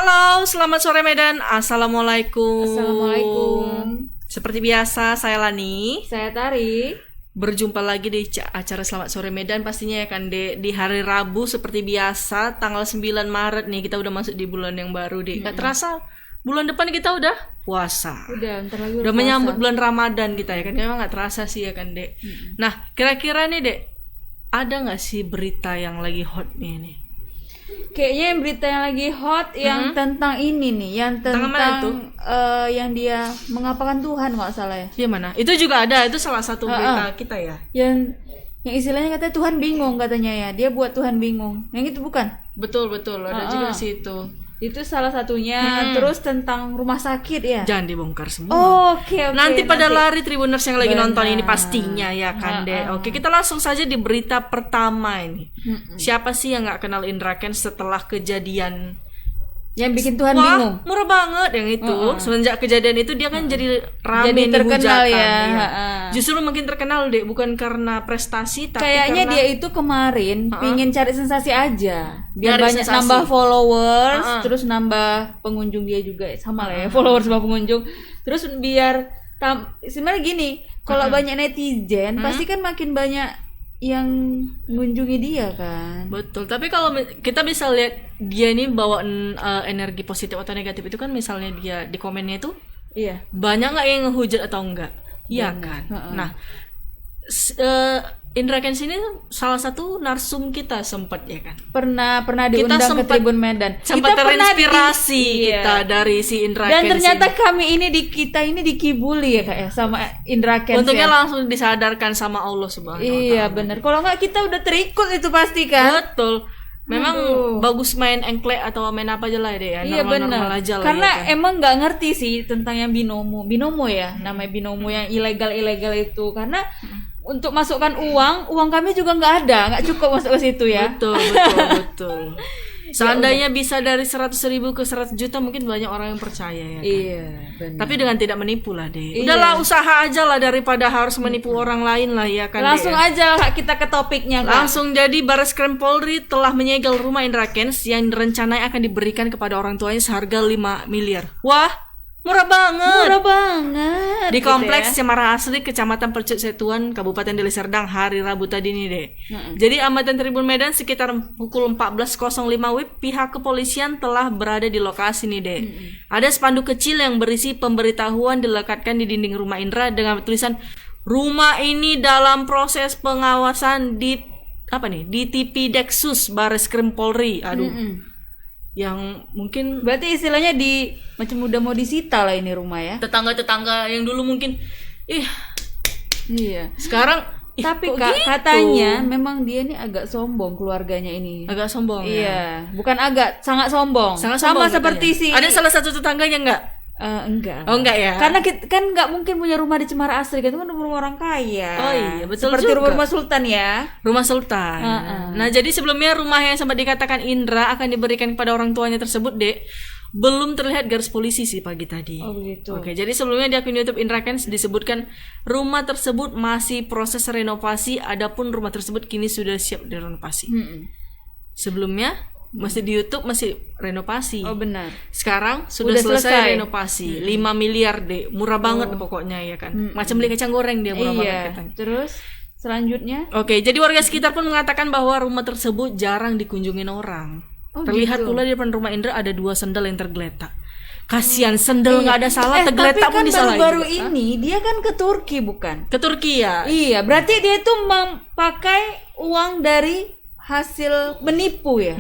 Halo, selamat sore Medan. Assalamualaikum. Assalamualaikum. Seperti biasa, saya Lani. Saya Tari. Berjumpa lagi di acara Selamat Sore Medan pastinya ya kan di hari Rabu seperti biasa tanggal 9 Maret nih, kita udah masuk di bulan yang baru deh. Gak terasa bulan depan kita udah puasa. Bentar lagi udah menyambut bulan Ramadan kita ya kan. Memang gak terasa sih ya kan Dek. Nah, kira-kira nih Dek, ada gak sih berita yang lagi hot nih? Kayaknya yang berita yang lagi hot yang tentang ini nih, yang tentang yang dia mengapakan Tuhan nggak salah ya. Iya mana? Itu juga ada, itu salah satu berita kita ya. Yang istilahnya katanya Tuhan bingung katanya ya, dia buat Tuhan bingung. Yang itu bukan? Betul, ada juga sih itu. Itu salah satunya. Terus tentang rumah sakit ya. Jangan dibongkar semua. Oke. Nanti pada lari Tribuners yang lagi nonton ini pastinya ya kan deh. Oke, kita langsung saja di berita pertama ini. Siapa sih yang nggak kenal Indra Kents setelah kejadian yang bikin Tuhan bingung? Murah banget yang itu. Semenjak kejadian itu dia kan jadi rame, jadi terkenal ya. Justru makin terkenal deh, bukan karena prestasi tapi kayaknya karena dia itu kemarin pingin cari sensasi aja. Biar Cari banyak sensasi. nambah followers, terus nambah pengunjung dia juga sama lah ya, followers sama pengunjung. Terus biar sebenarnya gini, kalau banyak netizen pasti kan makin banyak yang mengunjungi dia kan. Betul, tapi kalau kita bisa lihat dia ini bawa energi positif atau negatif itu kan, misalnya dia di komennya itu Iya. banyak nggak yang ngehujat atau enggak, iya kan. Nah, Indra Kents ini salah satu narsum kita sempat ya kan. Pernah diundang ke Tribun Medan. Sempat Kita pernah terinspirasi kita dari si Indra Kents. Dan ternyata kami ini kita dikibuli ya Kak ya sama Indra Kents. Untungnya ya. langsung disadarkan sama Allah Subhanahu wa Ta'ala. Iya benar. Kalau nggak kita udah terikut itu pasti kan. Betul. Memang bagus main engklek atau main apa aja lah deh ya. Iya benar. Aja lah, karena ya kan? emang nggak ngerti sih tentang yang binomo ya, namanya binomo yang ilegal itu. Karena untuk masukkan uang kami juga nggak cukup masuk ke situ ya. Betul. Seandainya bisa dari 100.000 ke 100 juta mungkin banyak orang yang percaya ya kan? Iya benar. Tapi dengan tidak menipu lah deh. Udahlah, usaha aja lah daripada harus menipu orang lain lah ya kan. Langsung aja Kak, kita ke topiknya Kak. Langsung jadi Barreskrim Polri telah menyegel rumah Indra Kents yang rencananya akan diberikan kepada orang tuanya seharga 5 miliar. Wah, murah banget. Di kompleks Cemara Asri, Kecamatan Percut Setuan, Kabupaten Deli Serdang, hari Rabu tadi nih deh. Jadi amatan Tribun Medan sekitar pukul 14.05 WIB, pihak kepolisian telah berada di lokasi nih deh. Ada spanduk kecil yang berisi pemberitahuan dilekatkan di dinding rumah Indra dengan tulisan rumah ini dalam proses pengawasan di TV Deksus Barreskrim Polri. Yang mungkin berarti istilahnya macam udah mau disita lah ini rumah ya. Tetangga-tetangga yang dulu mungkin Iya. Sekarang tapi kok Kak, gitu? Katanya memang dia nih agak sombong keluarganya ini. Agak sombong ya. Iya, bukan agak, sangat sombong. Sangat sama sombong seperti katanya. Ada salah satu tetangganya enggak? Enggak. Oh enggak ya. Karena kan nggak mungkin punya rumah di Cemara Asri, kan itu kan rumah orang kaya. Oh iya, betul seperti juga. rumah Sultan ya. Rumah Sultan. Nah, jadi sebelumnya rumah yang sempat dikatakan Indra akan diberikan kepada orang tuanya tersebut, Dek, belum terlihat garis polisi sih pagi tadi. Oh begitu. Oke, jadi sebelumnya di akun YouTube Indra Kents disebutkan rumah tersebut masih proses renovasi, adapun rumah tersebut kini sudah siap direnovasi. Sebelumnya masih di YouTube masih renovasi. Oh benar. Sekarang sudah selesai renovasi. 5 miliar deh, murah banget pokoknya ya kan. Macam beli kacang goreng dia murah banget katanya. Terus selanjutnya? Oke, jadi warga sekitar pun mengatakan bahwa rumah tersebut jarang dikunjungin orang. Terlihat pula di depan rumah Indra ada 2 sendal yang tergeletak. Kasihan, sendal nggak ada salah, tergeletak pun disalahin. Baru ini dia kan ke Turki bukan? Ke Turki ya? Iya, berarti dia itu memakai uang dari hasil menipu ya.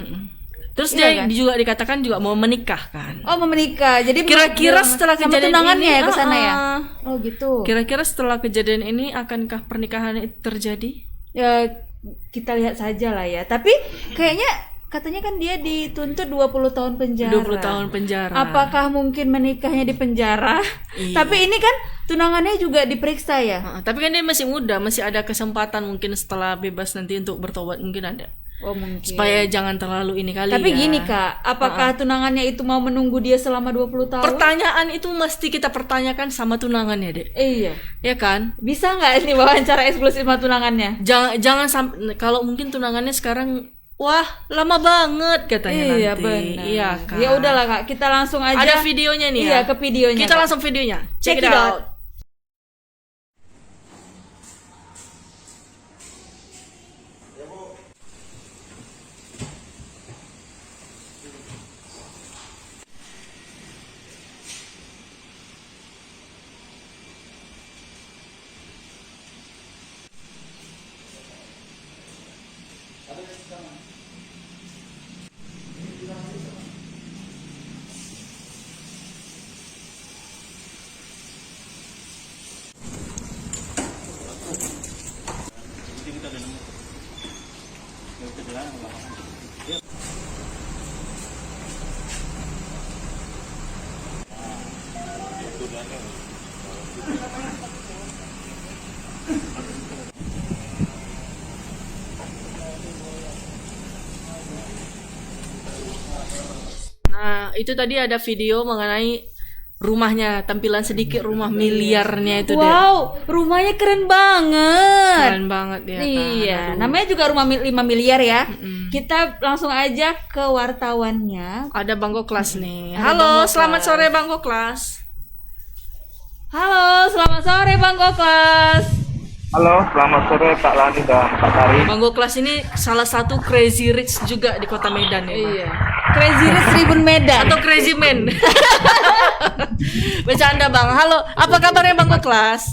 Terus dia juga dikatakan juga mau menikah kan? Oh, mau menikah. Jadi kira-kira setelah kejadian tunangannya ini ya ke sana ya. Oh gitu. Kira-kira setelah kejadian ini akankah pernikahan itu terjadi? Ya kita lihat saja lah ya. Tapi kayaknya katanya kan dia dituntut 20 tahun penjara. 20 tahun penjara. Apakah mungkin menikahnya di penjara? Iya. Tapi ini kan tunangannya juga diperiksa ya. Tapi kan dia masih muda, masih ada kesempatan mungkin setelah bebas nanti untuk bertobat mungkin ada. Oh mungkin. Supaya jangan terlalu ini kali. Tapi ya. gini Kak, apakah tunangannya itu mau menunggu dia selama 20 tahun? Pertanyaan itu mesti kita pertanyakan sama tunangannya, Dek. Iya. Ya kan? Bisa nggak ini wawancara eksklusif sama tunangannya? Jangan sampai, kalau mungkin tunangannya sekarang Wah, lama banget katanya Iya nanti. benar. Iya kan. Ya udahlah Kak, kita langsung aja. Ada videonya nih ya. Iya, ke videonya. Kita Kak. langsung videonya. Check it out. Nah, itu tadi ada video mengenai rumahnya, tampilan sedikit rumah miliarnya itu deh. Wow, rumahnya keren banget. Keren banget ya kan. Iya, Aduh. namanya juga rumah 5 miliar ya. Kita langsung aja ke wartawannya. Ada Bang Goklas nih. Ada Halo, Bang Goklas. selamat sore Bang Goklas. Halo, selamat sore Bang Goklas. Halo, selamat sore Kak Lani dan Kak Tari. Bang Goklas ini salah satu crazy rich juga di kota Medan ya. Bang? Iya. Crazy Rich Tribun Medan. Atau crazy man. Bercanda Bang. Halo, apa kabarnya Bang Goklas?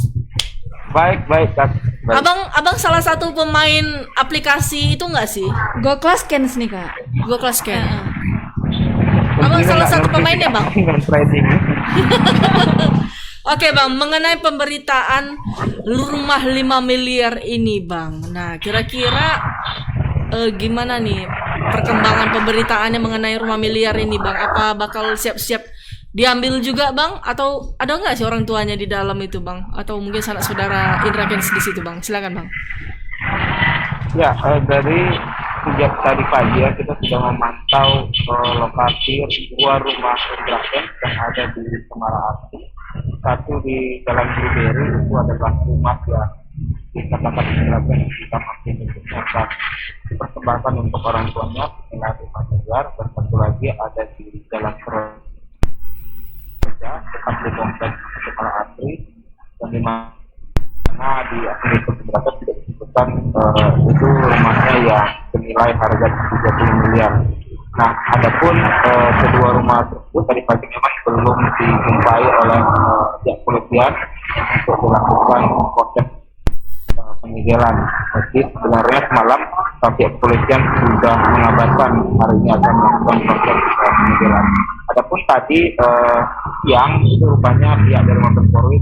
Baik, Kak. Baik. Abang salah satu pemain aplikasi itu enggak sih? Goklas Kens nih Kak. Goklas kan? Mungkin Abang salah nggak satu ngerti pemainnya Bang. dengan trading. Oke Bang, mengenai pemberitaan rumah 5 miliar ini Bang. Nah, kira-kira gimana nih perkembangan pemberitaannya mengenai rumah miliar ini Bang? Apa bakal siap-siap diambil juga Bang? Atau ada nggak sih orang tuanya di dalam itu Bang? Atau mungkin sanak saudara Indra Kents di situ Bang? Silakan Bang. Ya, dari sejak tadi pagi ya kita sudah memantau lokasi dua rumah kontrakan yang ada di Cemara Asri. Satu di Jalan Blueberry, itu adalah rumah yang dikatakan kontrakan kita masih dan dipersembahkan untuk orang tuanya senilai 5 miliar, dan satu lagi ada di Jalan Keroja dekat di kompleks Cemara Asri, dan di mana di asli kontrakan tidak disebutkan itu rumahnya yang senilai harga 30 miliar. Nah, adapun kedua rumah tersebut tadi pagi memang belum dijumpai oleh pihak polisian untuk dilakukan proses penyegelan. Jadi sebenarnya semalam pihak polisian sudah mengabarkan hari ini akan melakukan proses penyegelan. Adapun tadi siang itu rupanya pihak dari Mabes Polri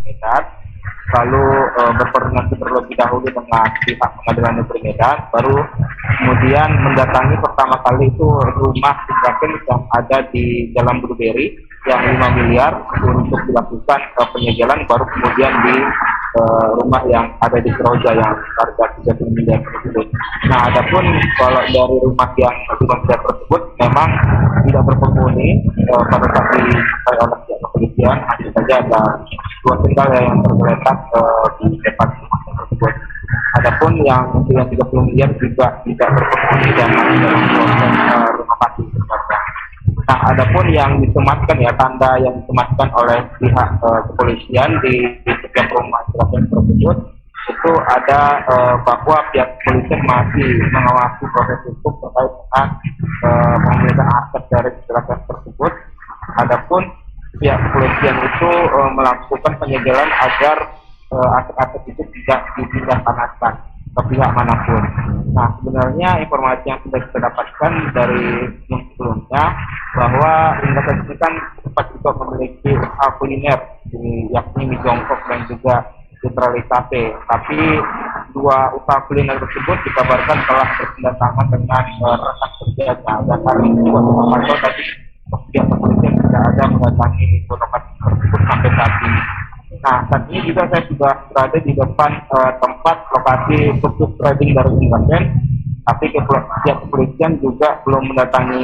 Medan lalu berkoordinasi terlebih dahulu dengan pihak pengadilan negeri Medan, baru kemudian mendatangi pertama kali itu rumah kontrakan yang ada di Jalan Blueberry yang 5 miliar untuk dilakukan penyegelan, baru kemudian di rumah yang ada di Keroja yang harga 30 miliar tersebut. Nah, adapun kalau dari rumah yang 5 miliar tersebut memang tidak berpenghuni pada saat disampai oleh pihak kepolisian, hanya saja ada 2 sendal yang tergeletak di depan rumah tersebut. Adapun yang 30 miliar juga tidak berpenghuni dan masih dalam proses renovasi sebenarnya. Nah, adapun yang disematkan ya, tanda yang disematkan oleh pihak kepolisian di setiap rumah kontrakan tersebut itu ada bahwa pihak kepolisian masih mengawasi proses hukum terkait dengan pemilikan aset dari kontrakan tersebut. Adapun pihak kepolisian itu melakukan penyegelan agar aset-aset itu tidak dipindahkan ke pihak manapun. Nah, sebenarnya informasi yang sudah kita dapatkan dari sebelumnya bahwa Indra Kents ini kan sempat juga memiliki usaha kuliner yakni mie jongkok dan juga Centrali Cafe. Tapi dua usaha kuliner tersebut dikabarkan telah berpindah dengan rekan kerjanya, dan hari ini juga memantau tadi pihak kepolisian tidak ada mendatangi lokasi tersebut sampai saat ini. Nah, saat ini juga saya sudah berada di depan tempat lokasi khusus trading dari Indra Kents, tapi pihak kepolisian juga belum mendatangi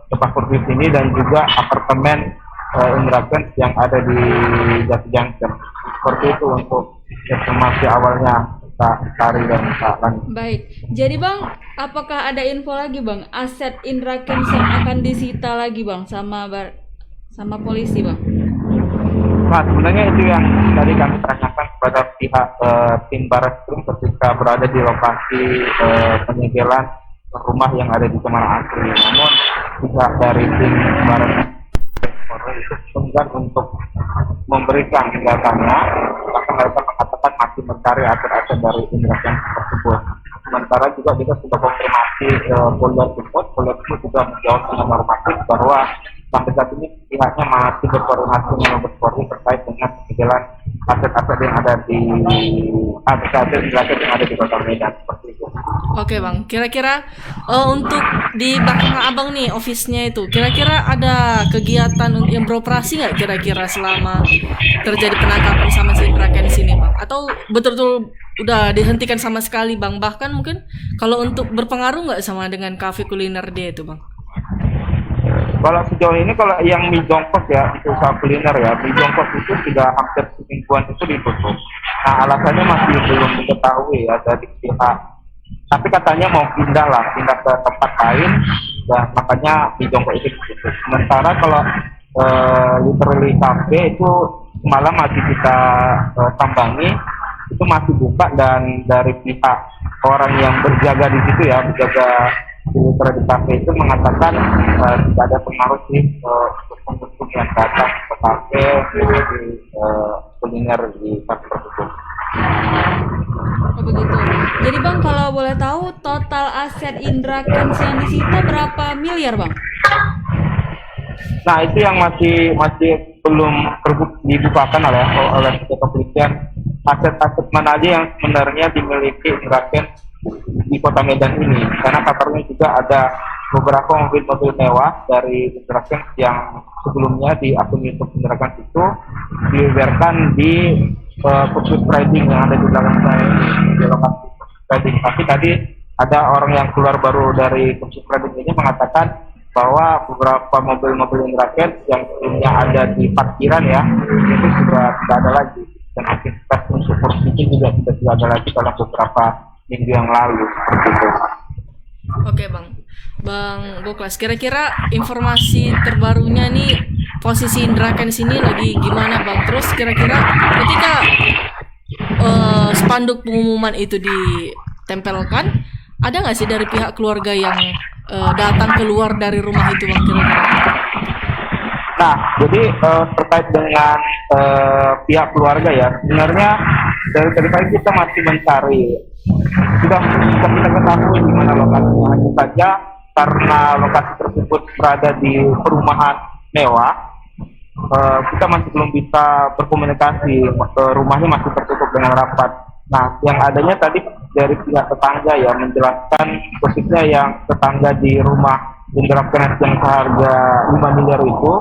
tempat kursus ini dan juga apartemen Indra Kents yang ada di Jati Junction. Seperti itu untuk informasi awalnya. kita cari dan kita lanjut. Baik. Jadi Bang, apakah ada info lagi Bang? Aset Indra Kents yang akan disita lagi Bang sama polisi Bang? Nah, sebenarnya itu yang tadi kami tanyakan kepada pihak tim Barreskrim ketika berada di lokasi penyegelan rumah yang ada di Cemara Asri. Namun pihak dari tim Barreskrim itu enggan untuk memberikan datanya, bahkan mereka mengatakan masih mencari aset-aset dari Indra Kents tersebut. Sementara juga kita sudah konfirmasi Polda Sumut juga menjawab dengan normatif bahwa sampai saat ini pihaknya masih berkoordinasi dengan Mabes Polri terkait dengan penyegelan aset-aset yang ada di yang ada di Kota Medan seperti itu. Oke Bang, kira-kira untuk di belakang Abang nih office-nya itu, kira-kira ada kegiatan yang beroperasi nggak kira-kira selama terjadi penangkapan sama si Indra Kents ini Bang? Atau betul-betul udah dihentikan sama sekali Bang? Bahkan mungkin kalau untuk berpengaruh nggak sama dengan kafe kuliner dia itu Bang? Kalau sejauh ini kalau yang mie jongkok ya, itu usaha kuliner ya, mie jongkok itu sudah hampir semingguan itu ditutup. Nah alasannya masih belum diketahui ya dari pihak, tapi katanya mau pindah ke tempat lain, dan makanya mie jongkok itu ditutup. Sementara kalau literally cafe itu semalam masih kita sambangi, itu masih buka dan dari pihak orang yang berjaga di situ ya, berjaga di kafe itu mengatakan tidak ada pengaruh sih untuk pengunjung yang datang ke kafe di kuliner di kafe tersebut. Oh begitu. Jadi Bang, kalau boleh tahu total aset Indra Kents yang disita berapa miliar Bang? Nah itu yang masih belum dibukakan oleh kepolisian, aset-aset mana aja yang sebenarnya dimiliki Indra Kents di Kota Medan ini, karena kabarnya juga ada beberapa mobil-mobil mewah dari Indra Kents yang sebelumnya di akun YouTube Indra Kents itu dibeberkan di pusat trading yang ada di belakang saya di lokasi trading. Tapi tadi ada orang yang keluar baru dari pusat trading ini mengatakan bahwa beberapa mobil-mobil Indra Kents yang sebelumnya ada di parkiran ya itu sudah tidak ada lagi, dan aktivitas unsur sedikit juga tidak ada lagi dalam beberapa minggu yang lalu seperti itu. Oke Bang Boklas, kira-kira informasi terbarunya nih posisi Indra Kents ini lagi gimana Bang? Terus kira-kira ketika spanduk pengumuman itu ditempelkan, ada nggak sih dari pihak keluarga yang datang keluar dari rumah itu Bang kira-kira? Nah, jadi terkait dengan pihak keluarga ya, sebenarnya dari tadi pagi kita masih mencari. Sudah kita ketahui di mana lokasinya, hanya saja karena lokasi tersebut berada di perumahan mewah, kita masih belum bisa berkomunikasi. Rumahnya masih tertutup dengan rapat. Nah, yang adanya tadi dari pihak tetangga ya menjelaskan, khususnya yang tetangga di rumah Indra Kents yang seharga 5 miliar itu,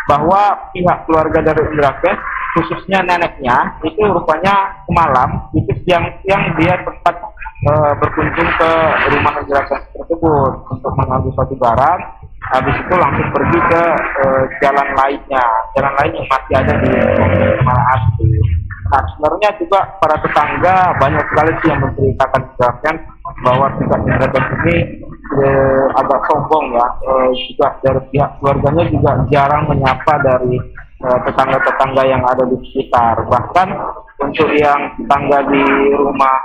bahwa pihak keluarga dari Indra Kents, khususnya neneknya, itu rupanya semalam itu siang dia sempat berkunjung ke rumah Indra Kents tersebut untuk mengambil suatu barang. Habis itu langsung pergi ke jalan lain yang masih ada di Cemara Asri. Nah, sebenarnya juga para tetangga banyak sekali sih yang menceritakan bahwa pihak Indra Kents ini agak sombong ya, juga dari pihak keluarganya juga jarang menyapa dari tetangga-tetangga yang ada di sekitar. Bahkan untuk yang tetangga di rumah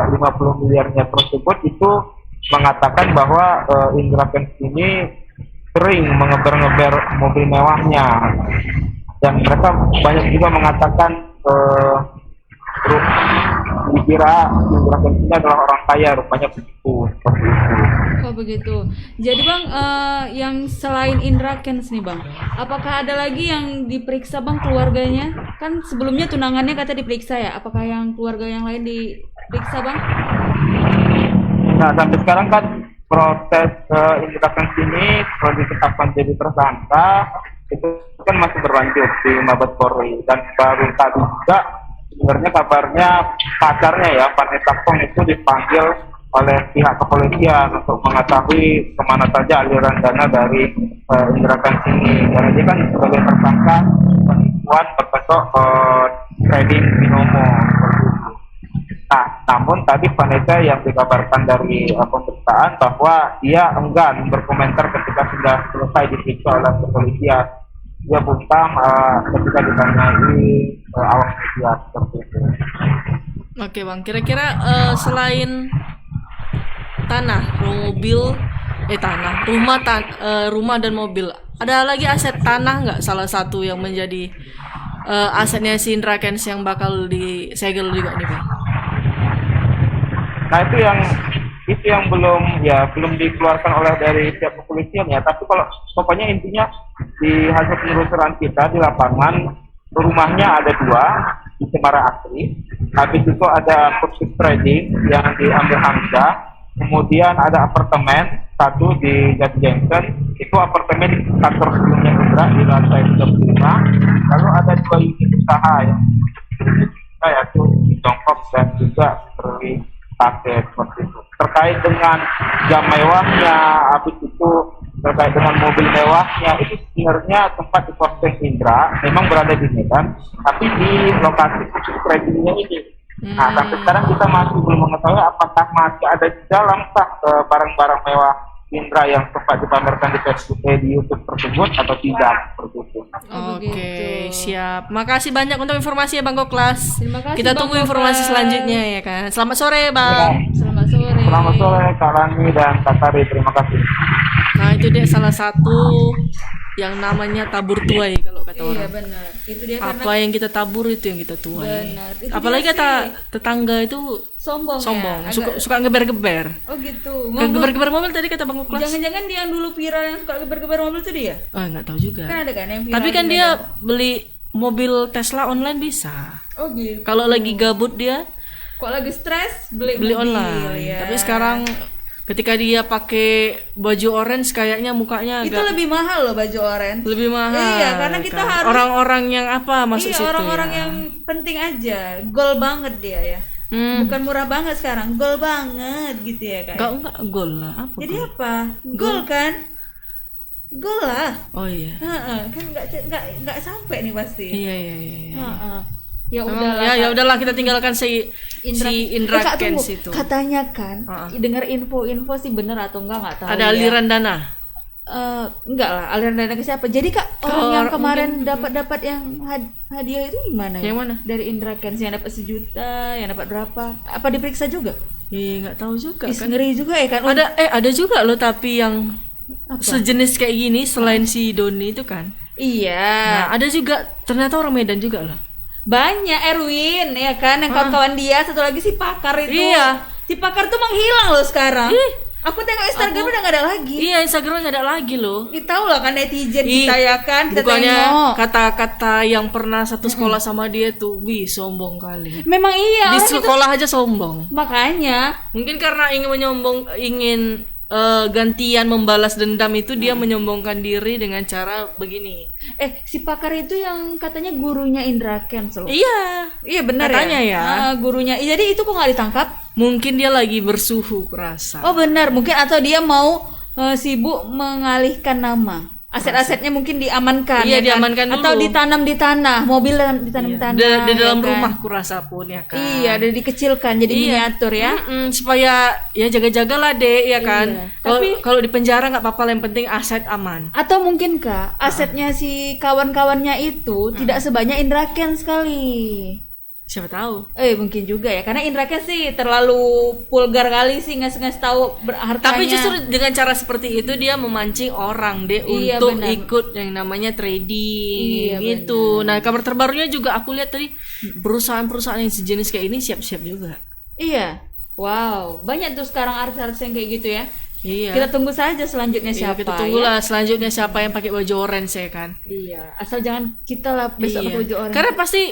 50 miliarnya tersebut itu mengatakan bahwa Indra Kents ini sering mengeber-ngeber mobil mewahnya, dan mereka banyak juga mengatakan dikira Indra Kents ini adalah orang kaya, rupanya begitu, seperti itu. Oh begitu. Jadi Bang, yang selain Indra Kents nih Bang, apakah ada lagi yang diperiksa Bang keluarganya? Kan sebelumnya tunangannya kata diperiksa ya, apakah yang keluarga yang lain diperiksa Bang? Nah, sampai sekarang kan proses Indra Kents ini setelah ditetapkan jadi tersangka itu kan masih berlanjut di Mabes Polri, dan baru tadi juga sebenarnya kabarnya pacarnya ya Vanessa Pong itu dipanggil oleh pihak kepolisian untuk mengetahui kemana saja aliran dana dari Indra Kents ini, karena dia kan sebagai tersangka penipuan berbentuk trading binomo seperti itu. Nah, namun tadi Vanessa yang dikabarkan dari pemberitaan bahwa dia enggan berkomentar ketika sudah selesai diperiksa oleh kepolisian. Dia bungkam ketika ditanyai awak media seperti itu. Oke bang, kira-kira selain rumah dan mobil, ada lagi aset tanah nggak? Salah satu yang menjadi asetnya si Indra Kents yang bakal disegel juga nih bang. Nah itu yang belum dikeluarkan oleh dari pihak kepolisian ya. Tapi kalau pokoknya intinya di hasil penelusuran kita di lapangan, rumahnya ada 2 di Cemara Asri. Habis itu ada kursus trading yang diambil Hamzah. Kemudian ada apartemen 1 di Jati Junction. Itu apartemen kantor sebelumnya Indra di lantai 35. Lalu ada 2 unit usaha yang yaitu di Tiongkok dan juga beri paket seperti itu. Terkait dengan jam mewahnya, habis itu terkait dengan mobil mewahnya, itu sebenarnya tempat di posting Indra memang berada di Medan, tapi di lokasi khusus tradingnya ini. Nah, sampai sekarang kita masih belum mengetahui apakah masih ada di dalam barang-barang mewah Indra yang sempat dipamerkan di Facebook, di YouTube tersebut atau tidak seperti itu. Oke, siap. Makasih banyak untuk informasi ya Bang Goklas. Terima kasih, Kita Bang tunggu Goklas. informasi selanjutnya ya kan. Selamat sore Bang. Selamat sore. Selamat sore Kak Rani dan Kak Tari, terima kasih. Nah itu dia salah satu yang namanya tabur tuai kalau kata Iya orang. benar. Itu dia karena Apa yang kita tabur itu yang kita tuai. benar. Itu Apalagi dia kata sih. tetangga itu sombong. sombong, Ya? suka ngeber-geber. Oh gitu. Ngeber-geber mobil tadi kata Bang Goklas. Jangan-jangan dia yang dulu viral yang suka geber-geber mobil itu dia? Oh nggak tahu juga. Kan ada kan yang viral. Tapi kan di dia Medan. beli mobil Tesla online bisa. Oh gitu. Kalau lagi gabut dia Kok lagi stres beli beli mobil, online. ya. Tapi sekarang ketika dia pakai baju orange kayaknya mukanya itu agak lebih mahal loh baju orange. lebih mahal. Iya, karena kita kan. harus orang-orang yang apa masuk iya, situ orang-orang ya. yang penting aja. Goal banget dia ya. Bukan murah banget sekarang, goal banget gitu ya kan. Enggak gol lah. Apa Jadi gol? apa? Goal kan? Goal lah. Oh iya. Heeh, kan nggak sampai nih pasti. Iya. Heeh. Ya Memang, udahlah. ya udahlah kita tinggalkan si Indra Kak, tunggu. Kents itu. Katanya kan, dengar info-info sih bener atau enggak tahu. Ada ya. aliran dana. Enggak lah, aliran dana ke siapa? Jadi Kak, orang yang kemarin dapat yang hadiah itu gimana ya? Yang mana? Dari Indra Kents yang dapat 1 juta, yang dapat berapa? Apa diperiksa juga? Iya, nggak tahu juga Ih, kan. ngeri juga ya kan. Ada juga loh tapi yang Apa? sejenis kayak gini selain si Doni itu kan. Iya. Nah, ada juga ternyata orang Medan juga loh. Banyak Erwin ya kan yang kawan-kawan dia, satu lagi si Pakar itu. Iya. Si Pakar tuh menghilang loh sekarang. Ih. Aku tengok Instagram udah gak ada lagi. Iya, Instagram nggak ada lagi loh. Tahu lah kan netizen Ih, kita ya kan, kita bukannya tengok. kata-kata yang pernah satu sekolah sama dia tuh, wih sombong kali. Memang iya. Di orang itu- sekolah aja sombong. Makanya Mungkin karena ingin gantian membalas dendam itu dia menyombongkan diri dengan cara begini. si Pakar itu yang katanya gurunya Indra Kents loh. Iya. Iya benar Katanya ya. Gurunya. Jadi itu kok nggak ditangkap? Mungkin dia lagi bersuhu kurasa. Oh benar, mungkin atau dia mau sibuk mengalihkan nama. Aset-asetnya mungkin diamankan. Iya, ya kan? diamankan dulu. Atau ditanam di tanah, mobil ditanam di tanah. Di dalam ya kan? rumah kurasa pun ya kan. Iya, udah dikecilkan jadi miniatur ya. Supaya ya jaga-jagalah dek ya kan. Iya. Kalau di penjara nggak apa-apa, yang penting aset aman. Atau mungkin Kak, asetnya si kawan-kawannya itu tidak sebanyak Indra Kents sekali. Siapa tahu. Mungkin juga ya, karena Indra Kents sih terlalu vulgar kali sih ngasih tahu hartanya. Tapi justru dengan cara seperti itu dia memancing orang deh Iya, untuk benar. ikut yang namanya trading Iya, gitu. Nah, kabar terbarunya juga aku lihat tadi perusahaan-perusahaan yang sejenis kayak ini siap-siap juga. Iya. Wow, banyak tuh sekarang artis-artis yang kayak gitu ya. Iya. Kita tunggu saja selanjutnya Iya, siapa. kita tunggulah selanjutnya siapa yang pakai baju orange ya kan. Iya, asal jangan kita lah besok Iya. pakai baju orange. Karena pasti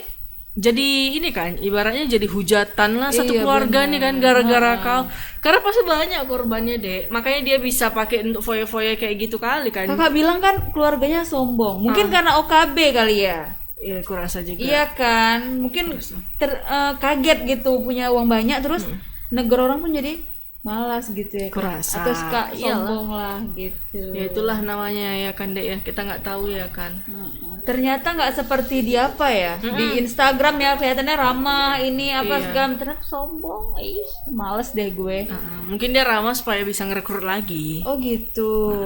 jadi ini kan ibaratnya jadi hujatan lah satu Iya, keluarga benar. nih kan gara-gara kau. Karena pasti banyak korbannya deh. Makanya dia bisa pakai untuk foya-foya kayak gitu kali kan. Kakak bilang kan keluarganya sombong. Mungkin karena OKB kali ya. Iya, aku rasa juga. Iya kan, mungkin kaget gitu punya uang banyak terus negara orang pun jadi malas gitu ya. Kan? Kurasa. Atau suka Iyalah. sombong lah gitu. Ya itulah namanya ya kan dek ya. Kita nggak tahu ya kan. ternyata nggak seperti di apa ya, di Instagram ya kelihatannya ramah ini apa segala, ternyata sombong. Males deh gue. Mungkin dia ramah supaya bisa ngerekrut lagi. Oh gitu.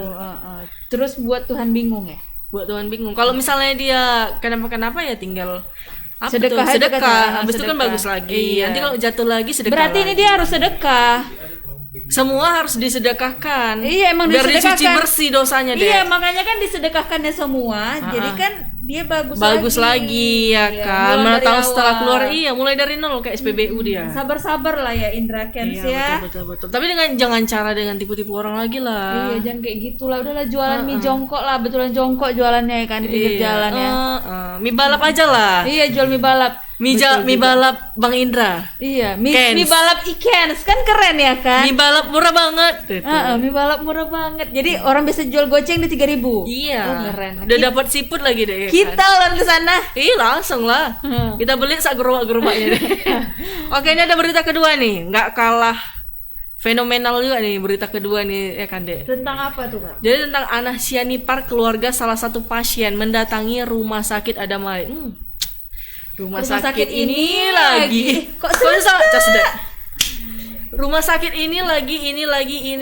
Terus buat Tuhan bingung ya. Buat Tuhan bingung. Kalau misalnya dia kenapa-kenapa ya tinggal apa Sedekah tuh? aja Sedekah. kata, Habis itu kan sedekah. bagus lagi. Iya. Nanti kalau jatuh lagi sedekah. Berarti ini lagi. dia harus sedekah. Semua harus disedekahkan. Iya, emang biar disedekahkan. dicuci bersih dosanya deh. Iya, makanya kan disedekahkannya semua. Jadi kan dia bagus lagi ya Iya, kan. mulai Mana dari tahu setelah awal. keluar mulai dari nol kayak SPBU dia. Sabar-sabar lah ya Indra Kens ya. Betul. Tapi jangan cara dengan tipu-tipu orang lagi lah. Iya, jangan kayak gitulah. Udahlah jualan mie jongkok lah, betulan jongkok jualannya ya kan di pinggir jalan ya. Mie balap aja lah. Iya, jual mie balap. Mie balap Bang Indra. Iya, mie Kens. balap Ikens kan keren ya kan? Mie balap murah banget. Gitu. Mie balap murah banget. Jadi orang bisa jual goceng di 3.000. Iya. Oh, keren. Udah dapat siput lagi deh. Kita ulun ke sana. Langsung lah. Kita beli sak gerobak-gerobaknya deh. Oke, ini ada berita kedua nih. Nggak kalah fenomenal juga nih berita kedua nih ya kan, Dek. Tentang apa tuh, Kak? Jadi tentang Anas Sianipar, keluarga salah satu pasien mendatangi rumah sakit Adam Malik. Rumah sakit ini lagi. Kok salah? Rumah sakit ini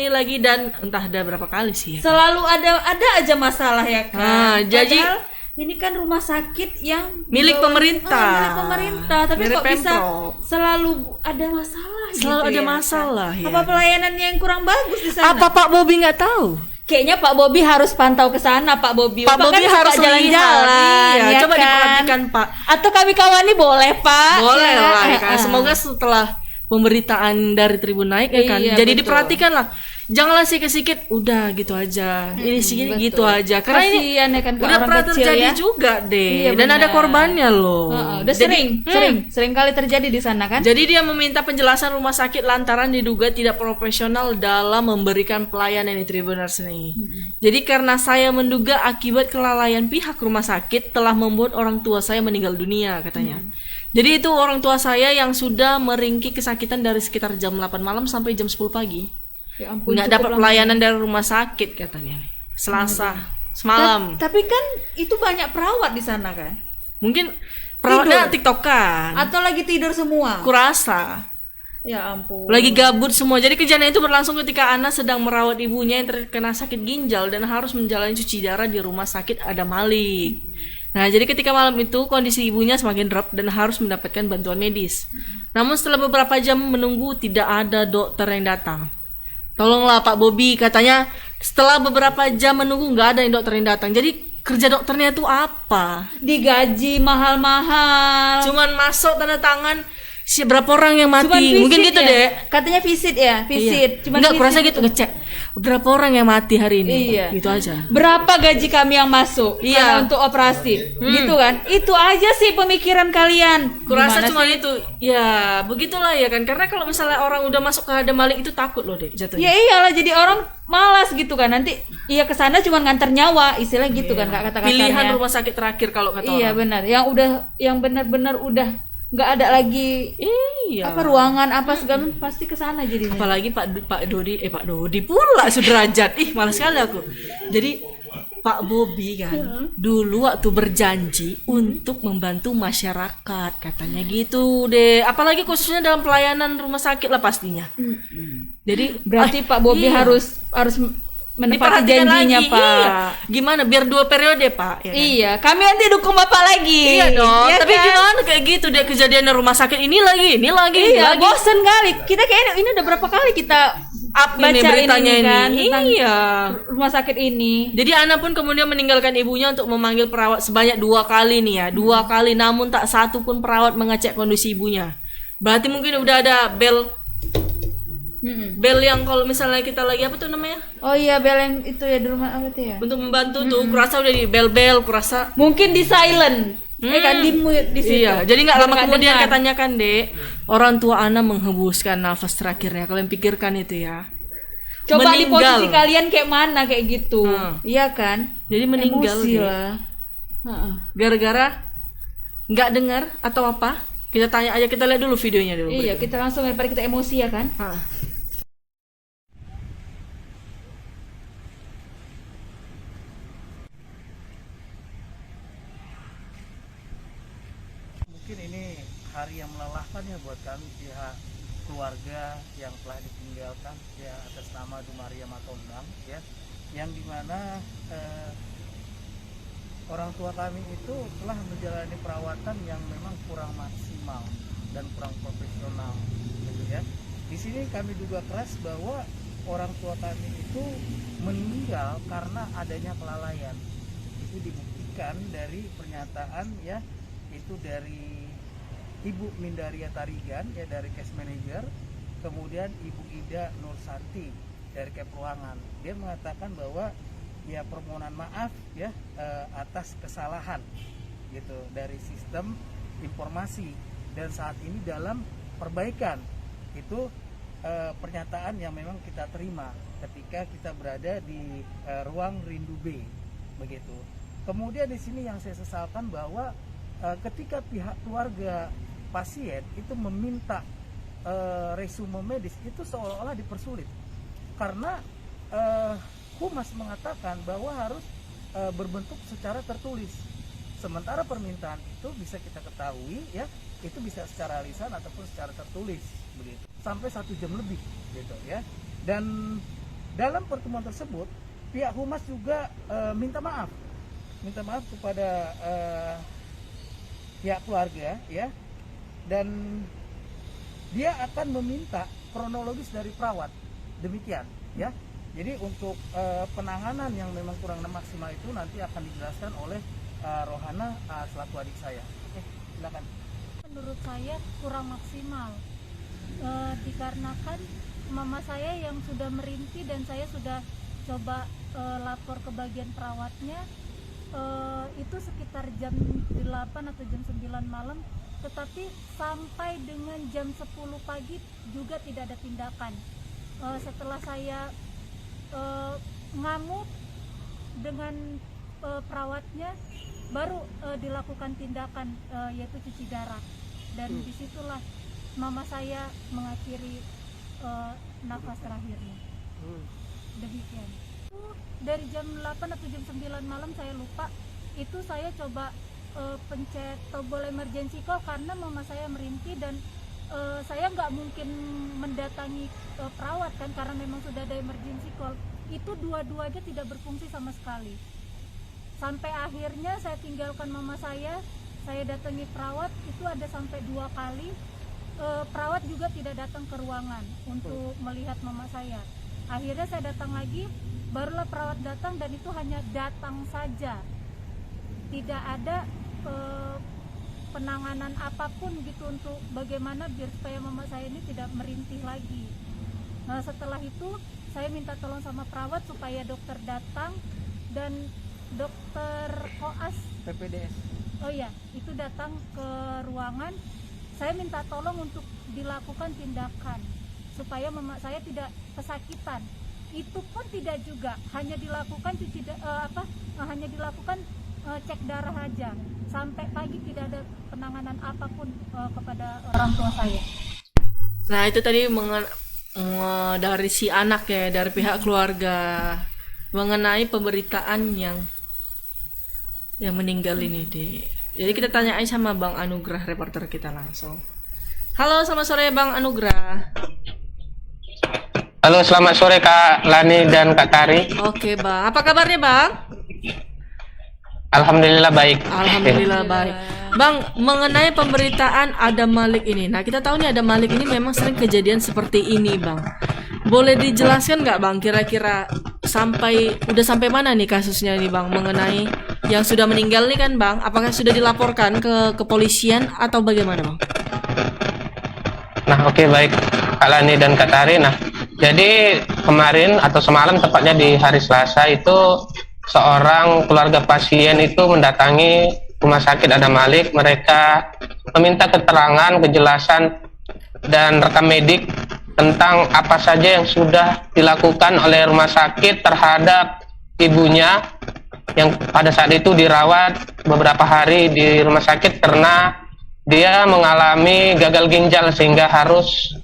lagi dan entah ada berapa kali sih. Ya. Selalu ada aja masalah ya kan. Jadi padahal ini kan rumah sakit yang milik pemerintah. Milik pemerintah, tapi Milik kok bisa Pemprov. selalu ada masalah gitu. Selalu ada ya, masalah kan? ya. Apa pelayanannya yang kurang bagus di sana? Apa Pak Bobi nggak tahu? Kayaknya Pak Bobi harus pantau ke sana, Pak Bobi. Pak Bapak Bobi kan harus suka jalan-jalan. Iya, ya coba kan? diperhatikan Pak. Atau kami kawan ini boleh, Pak. Boleh ya, lah ya kan. Semoga setelah pemberitaan dari Tribun Naik ya kan. Iya, Jadi betul. diperhatikan lah. Janganlah sikit-sikit udah gitu aja. Ini sedikit betul. gitu aja. Karena ini Kasian ya kan ke udah orang pernah kecil terjadi ya. juga deh. Iya, Dan ada benar. korbannya loh. Udah Jadi- sering kali terjadi di sana kan? Jadi dia meminta penjelasan rumah sakit lantaran diduga tidak profesional dalam memberikan pelayanan di Tribuners nih. Jadi karena saya menduga akibat kelalaian pihak rumah sakit telah membuat orang tua saya meninggal dunia katanya. Jadi itu orang tua saya yang sudah meringkik kesakitan dari sekitar jam 8 malam sampai jam 10 pagi. Ya ampun, Nggak cukup dapat lama. pelayanan dari rumah sakit katanya. Selasa semalam. Tapi kan itu banyak perawat di sana kan? Mungkin perawatnya tiktokan. Atau lagi tidur semua? Kurasa. Ya ampun. Lagi gabut semua. Jadi kejadian itu berlangsung ketika Ana sedang merawat ibunya yang terkena sakit ginjal dan harus menjalani cuci darah di rumah sakit Adam Malik. Nah, jadi ketika malam itu kondisi ibunya semakin drop dan harus mendapatkan bantuan medis. Namun setelah beberapa jam menunggu tidak ada dokter yang datang. Tolonglah Pak Bobi, katanya setelah beberapa jam menunggu nggak ada yang dokter yang datang. Jadi kerja dokternya itu apa? Digaji mahal-mahal. Cuman masuk tanda tangan berapa orang yang mati. Cuman visit Mungkin gitu ya? deh. Katanya visit ya, visit. Iya. Cuman Enggak, visit kurasa gitu ngecek berapa orang yang mati hari ini. Iya. Gitu aja. Berapa gaji kami yang masuk Iya. karena untuk operasi? Gitu kan? Itu aja sih pemikiran kalian. Kurasa Gimana cuma sih? itu. Ya, begitulah ya kan. Karena kalau misalnya orang udah masuk ke Adam Malik itu takut loh deh jatuhnya. Ya iyalah, jadi orang malas gitu kan. Nanti iya ke sana cuma nganter nyawa, istilah gitu kan Kak, kata-katanya. Pilihan rumah sakit terakhir kalau kata Iya orang. benar. Yang benar-benar udah nggak ada lagi Iya. apa ruangan apa segala pasti ke sana jadinya. Apalagi Pak Dodi pula Sudrajat. Malas sekali aku. Jadi Pak Bobi kan dulu waktu berjanji untuk membantu masyarakat katanya gitu deh. Apalagi khususnya dalam pelayanan rumah sakit lah pastinya. Jadi Berarti Pak Bobi iya. harus menepati diperhatikan janjinya, lagi. Pak. Iya. Gimana biar 2 periode, Pak? Ya kan? Iya, kami nanti dukung Bapak lagi. Iya dong. Iya Tapi kan? gimana kayak gitu deh kejadian rumah sakit ini lagi. Iya, lagi. bosen kali. Kita kayaknya ini udah berapa kali kita Up ini baca beritanya ini kan ini. tentang Iya. rumah sakit ini. Jadi Ana pun kemudian meninggalkan ibunya untuk memanggil perawat sebanyak 2 kali nih ya. 2 kali namun tak satu pun perawat mengecek kondisi ibunya. Berarti mungkin udah ada bel yang kalau misalnya kita lagi apa tuh namanya? Oh iya, bel yang itu ya di rumah apa itu ya? Untuk membantu tuh kurasa udah di bel-bel kurasa. Mungkin di silent. Kan di mute di situ. Iya, jadi nggak Biar lama nggak kemudian dengar. katanya kan Dek, orang tua Ana menghembuskan nafas terakhirnya. Kalian pikirkan itu ya. Coba di meninggal. posisi kalian kayak mana kayak gitu. Iya kan? Jadi meninggal Emosi Dek. lah. Heeh. Gara-gara nggak dengar atau apa? Kita tanya aja, kita lihat dulu videonya dulu. Iya, kita langsung daripada kita emosi ya kan? Hah. mungkin ini hari yang melelahkan ya buat kami pihak keluarga yang telah ditinggalkan ya atas nama Dumaria Matondang ya, yang dimana orang tua kami itu telah menjalani perawatan yang memang kurang maksimal dan kurang profesional gitu ya. Di sini kami duga keras bahwa orang tua kami itu meninggal karena adanya kelalaian. Itu dibuktikan dari pernyataan ya, itu dari Ibu Mindaria Tarigan ya dari case manager, kemudian Ibu Ida Nursanti dari Kepruangan. Dia mengatakan bahwa ya permohonan maaf ya atas kesalahan gitu dari sistem informasi, dan saat ini dalam perbaikan. Itu pernyataan yang memang kita terima ketika kita berada di ruang Rindu B begitu. Kemudian di sini yang saya sesalkan bahwa ketika pihak keluarga pasien itu meminta resume medis, itu seolah-olah dipersulit karena Humas mengatakan bahwa harus berbentuk secara tertulis, sementara permintaan itu bisa kita ketahui ya, itu bisa secara lisan ataupun secara tertulis begitu, sampai 1 jam lebih gitu ya. Dan dalam pertemuan tersebut pihak Humas juga minta maaf kepada pihak keluarga ya, dan dia akan meminta kronologis dari perawat, demikian ya. Jadi untuk penanganan yang memang kurang maksimal itu nanti akan dijelaskan oleh Rohana selaku adik saya. Oke, silakan. Menurut saya kurang maksimal dikarenakan mama saya yang sudah merintih dan saya sudah coba lapor ke bagian perawatnya, itu sekitar jam 8 atau jam 9 malam, tetapi sampai dengan jam 10 pagi juga tidak ada tindakan. Setelah saya ngamuk dengan perawatnya, baru dilakukan tindakan yaitu cuci darah, dan disitulah mama saya mengakhiri nafas terakhirnya. Demikian. Dari jam 8 atau jam 9 malam saya lupa, itu saya coba pencet tombol emergency call karena mama saya merintih, dan saya nggak mungkin mendatangi perawat kan karena memang sudah ada emergency call. Itu dua-duanya tidak berfungsi sama sekali. Sampai akhirnya saya tinggalkan mama saya datangi perawat, itu ada sampai 2 kali. Perawat juga tidak datang ke ruangan untuk melihat mama saya. Akhirnya saya datang lagi, barulah perawat datang, dan itu hanya datang saja, tidak ada penanganan apapun gitu untuk bagaimana biar supaya mama saya ini tidak merintih lagi. Nah, setelah itu saya minta tolong sama perawat supaya dokter datang, dan dokter koas PPDS. Oh ya, itu datang ke ruangan. Saya minta tolong untuk dilakukan tindakan supaya mama saya tidak kesakitan. Itu pun tidak juga, hanya dilakukan hanya dilakukan cek darah aja. Sampai pagi tidak ada penanganan apapun kepada orang tua saya. Nah, itu tadi dari si anak ya, dari pihak keluarga mengenai pemberitaan yang meninggal ini deh. Jadi kita tanya aja sama Bang Anugrah, reporter kita langsung. Halo, selamat sore Bang Anugrah. Halo, selamat sore Kak Lani dan Kak Tari. Oke Bang, apa kabarnya Bang? Alhamdulillah baik. Alhamdulillah baik. Bang, mengenai pemberitaan Adam Malik ini, nah kita tahu nih Adam Malik ini memang sering kejadian seperti ini Bang. Boleh dijelaskan nggak Bang, kira-kira udah sampai mana nih kasusnya nih Bang, mengenai yang sudah meninggal nih kan Bang, apakah sudah dilaporkan ke kepolisian atau bagaimana Bang? Nah oke, baik Kak Lani dan Kak Tari. Nah jadi kemarin atau semalam tepatnya di hari Selasa itu seorang keluarga pasien itu mendatangi Rumah Sakit Adam Malik. Mereka meminta keterangan, kejelasan dan rekam medik tentang apa saja yang sudah dilakukan oleh rumah sakit terhadap ibunya yang pada saat itu dirawat beberapa hari di rumah sakit karena dia mengalami gagal ginjal sehingga harus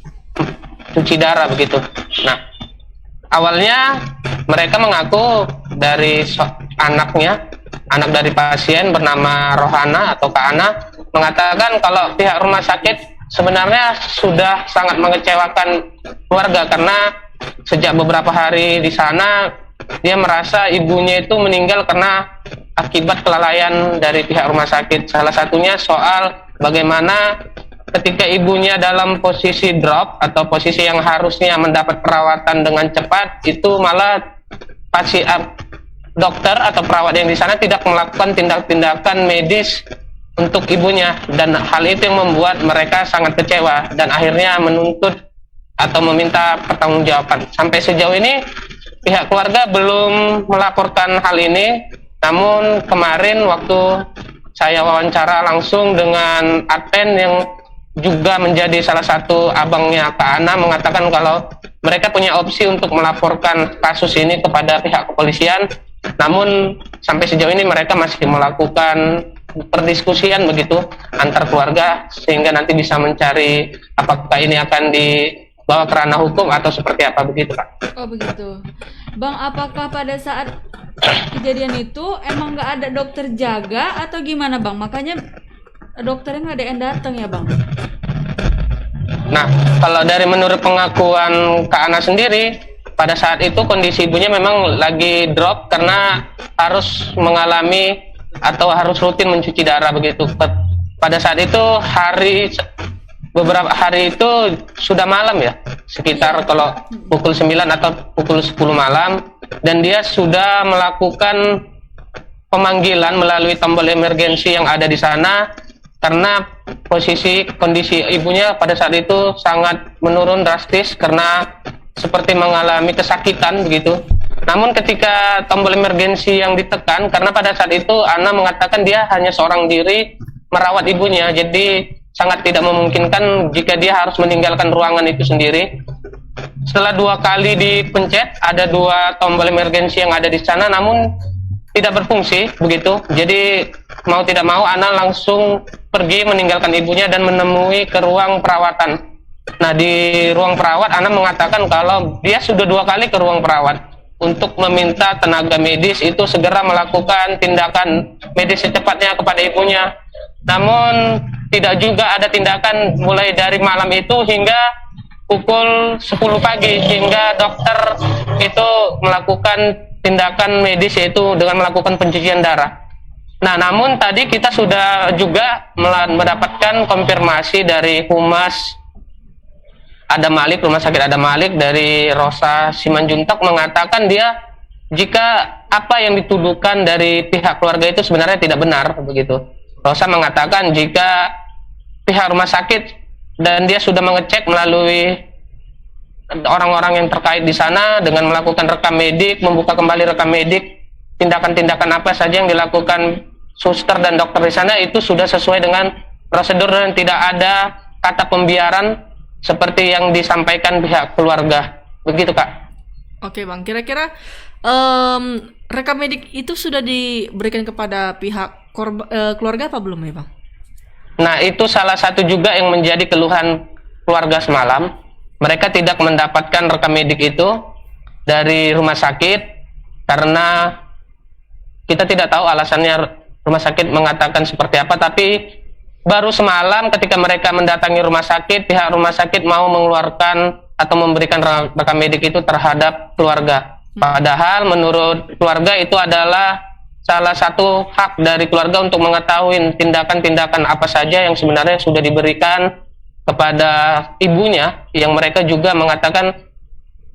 cuci darah begitu. Nah, awalnya mereka mengaku dari anak dari pasien bernama Rohana atau Kak Ana mengatakan kalau pihak rumah sakit sebenarnya sudah sangat mengecewakan keluarga karena sejak beberapa hari di sana dia merasa ibunya itu meninggal karena akibat kelalaian dari pihak rumah sakit. Salah satunya soal bagaimana ketika ibunya dalam posisi drop atau posisi yang harusnya mendapat perawatan dengan cepat, itu malah dokter atau perawat yang di sana tidak melakukan tindakan medis untuk ibunya, dan hal itu yang membuat mereka sangat kecewa dan akhirnya menuntut atau meminta pertanggungjawaban. Sampai sejauh ini pihak keluarga belum melaporkan hal ini, namun kemarin waktu saya wawancara langsung dengan admin yang juga menjadi salah satu abangnya Kak Ana, mengatakan kalau mereka punya opsi untuk melaporkan kasus ini kepada pihak kepolisian, namun sampai sejauh ini mereka masih melakukan perdiskusian begitu antar keluarga sehingga nanti bisa mencari apakah ini akan dibawa ke ranah hukum atau seperti apa begitu, Pak. Oh begitu, Bang. Apakah pada saat kejadian itu emang nggak ada dokter jaga atau gimana, Bang? Makanya dokternya nggak ada yang datang ya, Bang? Nah, kalau dari menurut pengakuan Kak Ana sendiri, pada saat itu kondisi ibunya memang lagi drop karena harus mengalami atau harus rutin mencuci darah begitu. Pada saat itu beberapa hari itu sudah malam ya, sekitar kalau pukul 9 atau pukul 10 malam, dan dia sudah melakukan pemanggilan melalui tombol emergensi yang ada di sana karena kondisi ibunya pada saat itu sangat menurun drastis karena seperti mengalami kesakitan begitu. Namun ketika tombol emergensi yang ditekan, karena pada saat itu Ana mengatakan dia hanya seorang diri merawat ibunya, jadi sangat tidak memungkinkan jika dia harus meninggalkan ruangan itu sendiri. Setelah 2 kali dipencet, ada 2 tombol emergensi yang ada di sana, namun tidak berfungsi begitu. Jadi mau tidak mau Ana langsung pergi meninggalkan ibunya dan menemui ke ruang perawatan. Nah, di ruang perawat Ana mengatakan kalau dia sudah 2 kali ke ruang perawat untuk meminta tenaga medis itu segera melakukan tindakan medis secepatnya kepada ibunya. Namun tidak juga ada tindakan mulai dari malam itu hingga pukul 10 pagi hingga dokter itu melakukan tindakan medis yaitu dengan melakukan pencucian darah. Nah, namun tadi kita sudah juga mendapatkan konfirmasi dari Humas Adam Malik, Rumah Sakit Adam Malik, dari Rosa Simanjuntak mengatakan dia jika apa yang dituduhkan dari pihak keluarga itu sebenarnya tidak benar begitu. Rosa mengatakan jika pihak rumah sakit dan dia sudah mengecek melalui orang-orang yang terkait di sana dengan melakukan rekam medik, membuka kembali rekam medik, tindakan-tindakan apa saja yang dilakukan suster dan dokter di sana itu sudah sesuai dengan prosedur dan tidak ada kata pembiaran seperti yang disampaikan pihak keluarga. Begitu, Kak. Oke, Bang. Kira-kira rekam medik itu sudah diberikan kepada pihak keluarga apa belum ya, Bang? Nah, itu salah satu juga yang menjadi keluhan keluarga semalam. Mereka tidak mendapatkan rekam medik itu dari rumah sakit karena kita tidak tahu alasannya rumah sakit mengatakan seperti apa, tapi baru semalam ketika mereka mendatangi rumah sakit, pihak rumah sakit mau mengeluarkan atau memberikan rekam medik itu terhadap keluarga. Padahal menurut keluarga itu adalah salah satu hak dari keluarga untuk mengetahui tindakan-tindakan apa saja yang sebenarnya sudah diberikan kepada ibunya, yang mereka juga mengatakan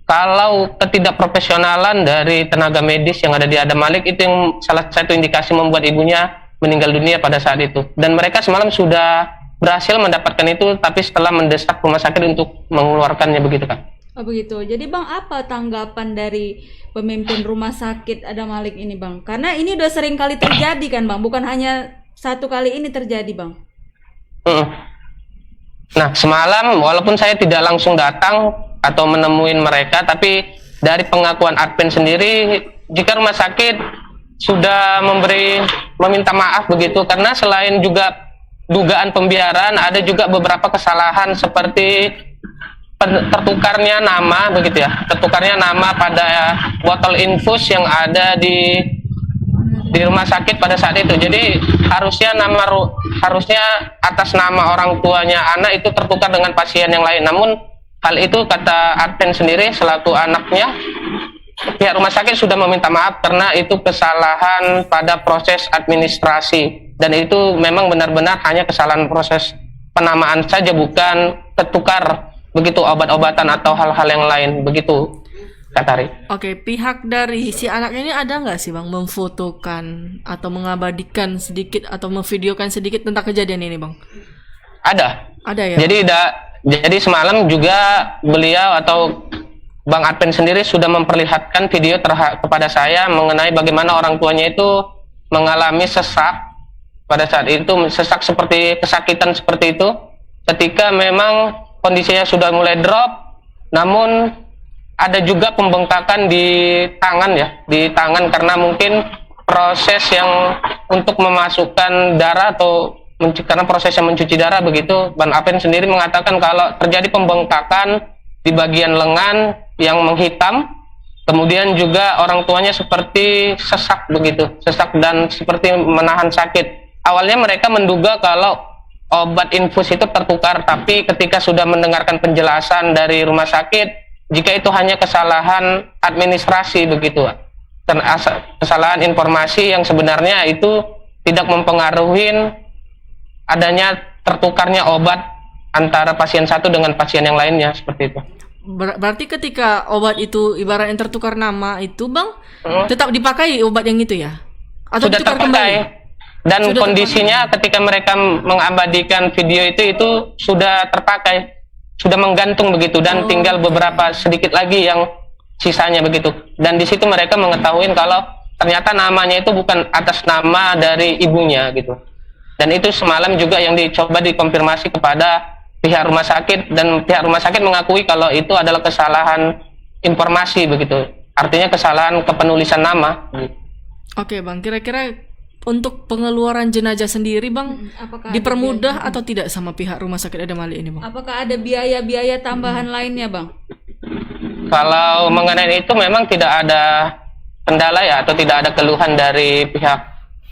kalau ketidakprofesionalan dari tenaga medis yang ada di Adam Malik itu yang salah satu indikasi membuat ibunya meninggal dunia pada saat itu. Dan mereka semalam sudah berhasil mendapatkan itu, tapi setelah mendesak rumah sakit untuk mengeluarkannya begitu, Kak. Oh begitu. Jadi Bang, apa tanggapan dari pemimpin rumah sakit Adam Malik ini, Bang? Karena ini udah sering kali terjadi kan, Bang? Bukan hanya 1 kali ini terjadi, Bang. Nah, semalam walaupun saya tidak langsung datang atau menemuin mereka, tapi dari pengakuan admin sendiri, jika rumah sakit sudah meminta maaf begitu, karena selain juga dugaan pembiaran, ada juga beberapa kesalahan seperti tertukarnya nama begitu ya, tertukarnya nama pada botol infus yang ada di rumah sakit pada saat itu. Jadi harusnya atas nama orang tuanya anak itu tertukar dengan pasien yang lain. Namun hal itu kata admin sendiri selaku anaknya, pihak rumah sakit sudah meminta maaf karena itu kesalahan pada proses administrasi, dan itu memang benar-benar hanya kesalahan proses penamaan saja, bukan ketukar begitu obat-obatan atau hal-hal yang lain begitu, Kak Tari. Oke, pihak dari si anaknya ini ada nggak sih Bang memfotokan atau mengabadikan sedikit atau memvideokan sedikit tentang kejadian ini Bang? Ada ya? Jadi semalam juga beliau atau Bang Adpen sendiri sudah memperlihatkan video kepada saya mengenai bagaimana orang tuanya itu mengalami sesak pada saat itu, sesak seperti kesakitan seperti itu ketika memang kondisinya sudah mulai drop, namun ada juga pembengkakan di tangan karena mungkin proses yang untuk memasukkan darah atau karena proses yang mencuci darah begitu. Bang Apen sendiri mengatakan kalau terjadi pembengkakan di bagian lengan yang menghitam, kemudian juga orang tuanya seperti sesak dan seperti menahan sakit. Awalnya mereka menduga kalau obat infus itu tertukar, tapi ketika sudah mendengarkan penjelasan dari rumah sakit, jika itu hanya kesalahan administrasi begitu, kesalahan informasi yang sebenarnya itu tidak mempengaruhi adanya tertukarnya obat antara pasien satu dengan pasien yang lainnya, seperti itu. Berarti ketika obat itu ibaratnya tertukar nama itu Bang, tetap dipakai obat yang itu ya? Atau sudah ditukar terpakai kembali? Dan sudah kondisinya terpakai. Ketika mereka mengabadikan video itu sudah terpakai, sudah menggantung begitu, dan tinggal beberapa sedikit lagi yang sisanya begitu. Dan di situ mereka mengetahui kalau ternyata namanya itu bukan atas nama dari ibunya gitu. Dan itu semalam juga yang dicoba dikonfirmasi kepada pihak rumah sakit, dan pihak rumah sakit mengakui kalau itu adalah kesalahan informasi begitu. Artinya kesalahan kepenulisan nama. Oke Bang, kira-kira untuk pengeluaran jenazah sendiri Bang, dipermudah atau tidak sama pihak rumah sakit Adam Ali ini Bang? Apakah ada biaya-biaya tambahan lainnya Bang? Kalau mengenai itu memang tidak ada kendala ya, atau tidak ada keluhan dari pihak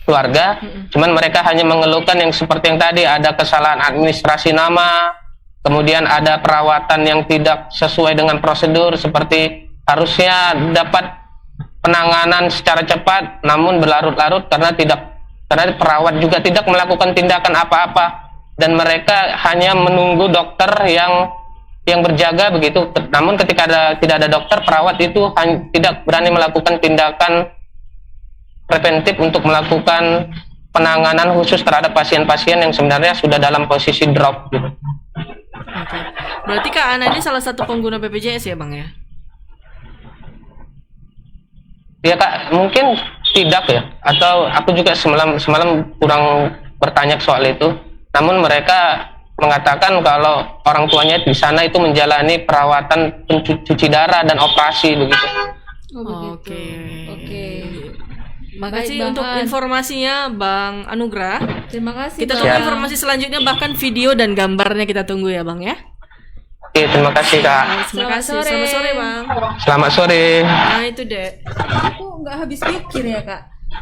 keluarga. Cuman mereka hanya mengeluhkan yang seperti yang tadi, ada kesalahan administrasi nama, kemudian ada perawatan yang tidak sesuai dengan prosedur, seperti harusnya dapat penanganan secara cepat namun berlarut-larut karena perawat juga tidak melakukan tindakan apa-apa, dan mereka hanya menunggu dokter yang berjaga begitu. Namun ketika tidak ada dokter, perawat itu tidak berani melakukan tindakan preventif untuk melakukan penanganan khusus terhadap pasien-pasien yang sebenarnya sudah dalam posisi drop gitu. Oke. Berarti Kak Ana ini salah satu pengguna BPJS ya Bang ya? Ya Kak, mungkin tidak ya, atau aku juga semalam kurang bertanya soal itu. Namun mereka mengatakan kalau orang tuanya di sana itu menjalani perawatan pencuci darah dan operasi begitu. Oke. Makasih untuk informasinya Bang Anugrah. Terima kasih. Kita tunggu informasi selanjutnya, bahkan video dan gambarnya kita tunggu ya Bang ya. Oke, terima kasih Kak. Terima kasih. Selamat sore Bang. Selamat sore. Nah itu deh. Aku nggak habis pikir ya Kak.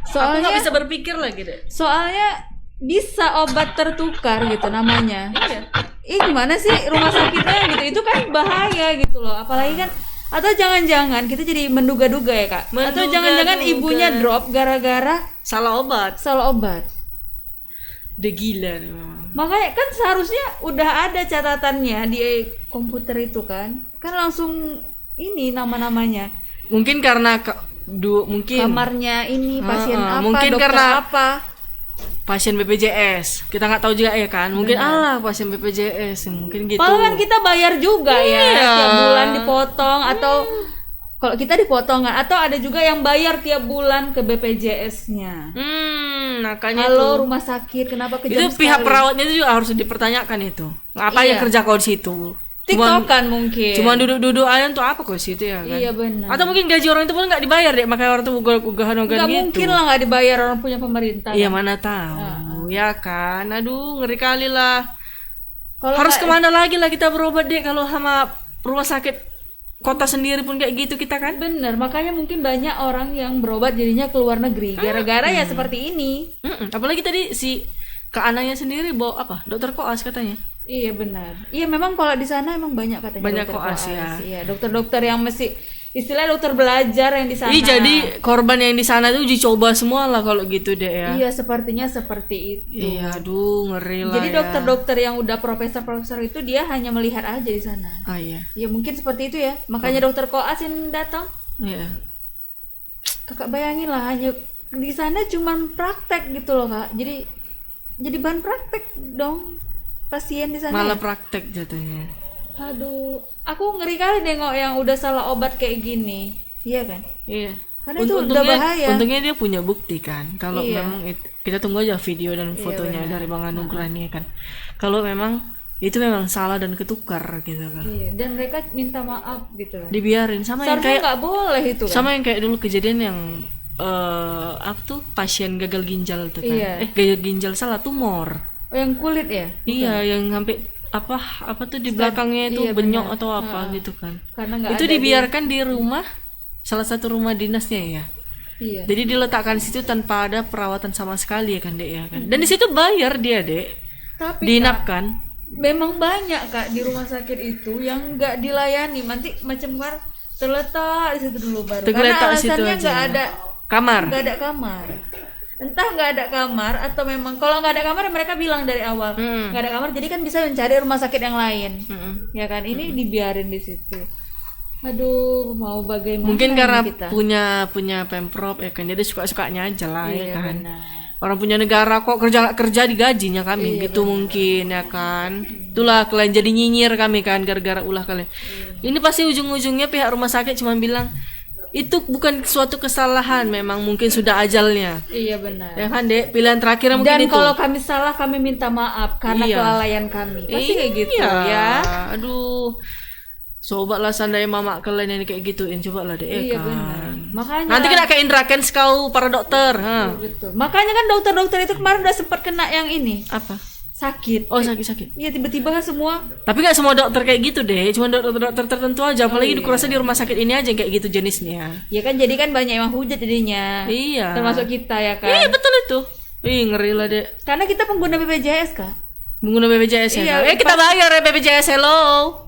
Soalnya nggak bisa berpikir lagi deh. Soalnya bisa obat tertukar gitu namanya. Iya. Gimana sih rumah sakitnya gitu? Itu kan bahaya gitu loh. Apalagi kan, atau jangan-jangan kita jadi menduga-duga ya Kak. Atau jangan-jangan ibunya drop gara-gara salah obat. Udah gila nih memang. Makanya kan seharusnya udah ada catatannya di komputer itu kan langsung ini nama-namanya. Mungkin karena mungkin kamarnya ini pasien apa, mungkin dokter karena apa, pasien BPJS. Kita nggak tahu juga ya kan. Mungkin pasien BPJS mungkin gitu. Padahal kan kita bayar juga ya, tiap bulan dipotong atau kalau kita dipotong, atau ada juga yang bayar tiap bulan ke BPJS-nya. Makanya Halo rumah sakit, kenapa kejam itu pihak perawatnya itu juga harus dipertanyakan itu. Apa yang kerja kau di situ? TikTokan mungkin. Cuma duduk-duduk aja tuh apa kok situ ya kan? Iya benar. Atau mungkin gaji orang itu pun nggak dibayar deh, makanya orang tuh ugah-ugahan gitu. Nggak mungkin lah nggak dibayar, orang punya pemerintah. Iya mana tahu, ya kan? Aduh ngeri kali lah. Kalau harus kemana lagi lah kita berobat deh kalau sama rumah sakit kota sendiri pun kayak gitu kita kan. Bener, makanya mungkin banyak orang yang berobat jadinya ke luar negeri gara-gara ya seperti ini. Apalagi tadi si Kak Ananya sendiri bawa apa? Dokter koas katanya. Iya benar. Iya memang kalau di sana emang banyak katanya Banyak dokter koas, ya. Iya, dokter-dokter yang mesti istilah dokter belajar yang di sana. Jadi korban yang di sana tuh uji coba semua lah kalau gitu deh ya. Iya, sepertinya seperti itu. Iya, aduh ngeri lah. Jadi ya. dokter-dokter yang udah profesor-profesor itu dia hanya melihat aja di sana. Ah iya. Ya mungkin seperti itu ya. Makanya dokter koas yang datang. Iya. Kakak bayangin lah hanya di sana cuman praktek gitu loh Kak. Jadi bahan praktek dong pasien di sana. Malah ya? praktek jatuhnya. Aduh, aku ngeri kali nengok yang udah salah obat kayak gini. Iya kan? Iya. Karena itu udah bahaya. Untungnya dia punya bukti kan. Kalau Iya. memang kita tunggu aja video dan fotonya dari Bang Anugrah nih kan. Kalau memang itu memang salah dan ketukar gitu kan. Iya, dan mereka minta maaf gitu kan. Dibiarin sama yang Seharusnya kayak nggak boleh itu kan. sama yang kayak dulu kejadian yang apa tuh pasien gagal ginjal tuh kan. Iya. Gagal ginjal salah tumor. Oh, yang kulit ya? Iya, yang sampai apa tuh di belakangnya itu iya, benyok benar. atau apa gitu kan. Karena nggak Itu ada dibiarkan di rumah salah satu rumah dinasnya ya. Iya. Jadi diletakkan di situ tanpa ada perawatan sama sekali ya kan Dek ya kan. Dan di situ bayar dia Dek. Tapi Kak, Diinapkan. memang banyak Kak di rumah sakit itu yang nggak dilayani. Nanti macam kemarin terletak di situ dulu baru. Tergeletak Karena di situ alasannya aja. nggak ada Kamar. nggak ada kamar. Entah nggak ada kamar atau memang kalau nggak ada kamar mereka bilang dari awal nggak ada kamar, jadi kan bisa mencari rumah sakit yang lain. Ya kan, ini dibiarin di situ. Aduh, mau bagaimana? Mungkin ini karena kita? punya Pemprov ya kan. Jadi suka-sukanya aja lah ya Iya, kan. benar. Orang punya negara kok kerja digajinya kami gitu mungkin ya kan. Itulah kalian jadi nyinyir kami kan gara-gara ulah kalian. Ini pasti ujung-ujungnya pihak rumah sakit cuma bilang itu bukan suatu kesalahan, memang mungkin sudah ajalnya. Iya benar. Ya kan Dek, pilihan terakhir mungkin Dan itu. kalau kami salah kami minta maaf karena Iya. kelalaian kami. Pasti kayak gitu Iya. ya. Aduh. Cobalah seandainya mama kalian yang kayak gituin, cobalah deh Iya kan. benar. Makanya Nanti kena kayak Indra Kens kau para dokter, ha. betul. Makanya kan dokter-dokter itu kemarin udah sempat kena yang ini, Apa? sakit. Oh, sakit-sakit. Iya tiba-tiba kan semua. Tapi nggak semua dokter kayak gitu deh, cuma dokter tertentu aja. Apalagi kurasa di rumah sakit ini aja yang kayak gitu jenisnya. Ya kan jadi kan banyak yang hujat jadinya. Iya. Termasuk kita ya kan. Iya betul itu. Ih ngeri lah deh. Karena kita pengguna BPJS Kak. Pengguna BPJS Iya, ya. Kita bayar ya BPJS, hello.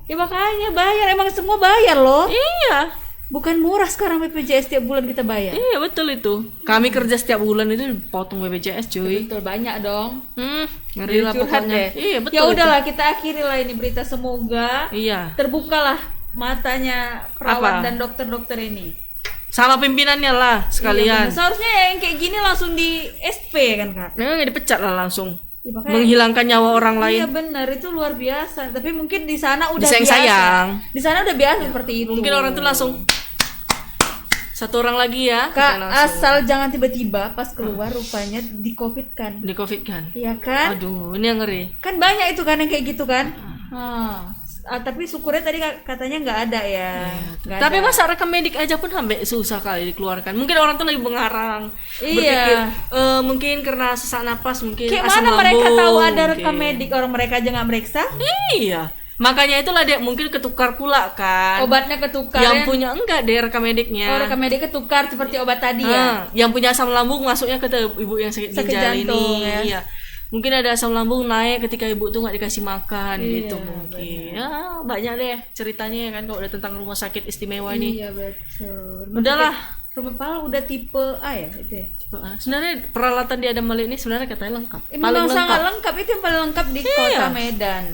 Ya makanya bayar, emang semua bayar loh. Iya. Bukan murah sekarang BPJS tiap bulan kita bayar. Iya betul itu. Kami kerja setiap bulan itu dipotong BPJS cuy. Betul, banyak dong. Ngeri lah Curhat pokoknya. deh. Iya betul. Ya itu. udahlah kita akhiri lah ini berita, semoga Iya. terbukalah matanya perawat Apa? dan dokter-dokter ini. Sama pimpinannya lah Iya, sekalian. bener. Seharusnya yang kayak gini langsung di SP kan Kak. Memang dipecat lah langsung. Ya, makanya- Menghilangkan nyawa orang lain. Iya benar, itu luar biasa. Tapi mungkin di sana udah Disayang-sayang. biasa. Di sana udah biasa seperti itu. Mungkin orang tuh langsung satu orang lagi ya. Kak, kita langsung asal jangan tiba-tiba pas keluar rupanya di COVID kan. di COVID kan. Iya kan? Aduh, ini yang ngeri. Kan banyak itu kan yang kayak gitu kan. Tapi syukurnya tadi katanya nggak ada ya. Nggak Tapi ada. masa rekam medik aja pun sampai susah kali dikeluarkan. Mungkin orang tuh lagi mengarang. Iya. Berpikir mungkin karena sesak napas, mungkin Kayak asam mana mereka lambung, tahu ada mungkin. rekam medik, orang mereka aja nggak meriksa. Iya. Makanya itulah Dek, mungkin ketukar pula kan. Obatnya ketukar. yang punya enggak deh rekam mediknya. Oh, rekam medik ketukar seperti obat tadi ya. Yang punya asam lambung masuknya ke ibu yang sakit Sakit ginjal jantung, ini. ya. Iya. Mungkin ada asam lambung naik ketika ibu tuh nggak dikasih makan Iya, gitu mungkin. Ya, banyak deh ceritanya ya kan kalau udah tentang rumah sakit istimewa ini. Iya betul. Udahlah. Rumah Pala udah tipe A ya itu ya. Sebenarnya peralatan di Adam Malik ini sebenarnya katanya lengkap. Memang sangat lengkap, itu yang paling lengkap di Iya. kota Medan.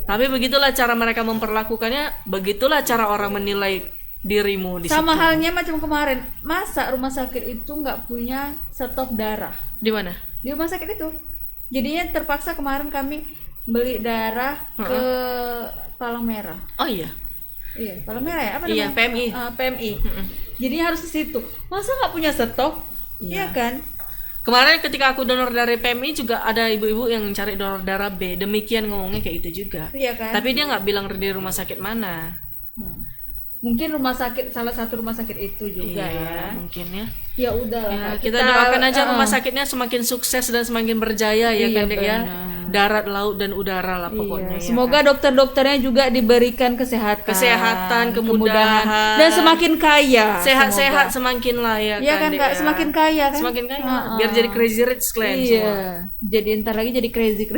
Tapi begitulah cara mereka memperlakukannya, begitulah cara orang menilai dirimu di Sama situ. halnya macam kemarin, masa rumah sakit itu nggak punya stok darah Di mana? di rumah sakit itu. Jadinya terpaksa kemarin kami beli darah ke Palang Merah. Oh iya. Iya, Palang Merah ya? Apa Iya, namanya? PMI. PMI. Jadinya harus ke situ. Masa nggak punya stok? Iya kan? Kemarin ketika aku donor dari PMI juga ada ibu-ibu yang cari donor darah B. Demikian ngomongnya kayak gitu juga. Iya kan? Tapi dia nggak bilang di rumah sakit mana. mungkin salah satu rumah sakit itu juga ya. Mungkin ya. Ya udah Ya, kita doakan aja rumah sakitnya semakin sukses dan semakin berjaya ya kan Dek ya. Darat, laut dan udara lah pokoknya ya. Semoga dokter-dokternya juga diberikan kesehatan, kemudahan dan semakin kaya. Sehat-sehat semakin layak Iya kan Dek, Kak, ya. semakin kaya kan? Semakin kaya. Biar jadi crazy rich kalian semua. Iya. Jadi ntar lagi jadi crazy.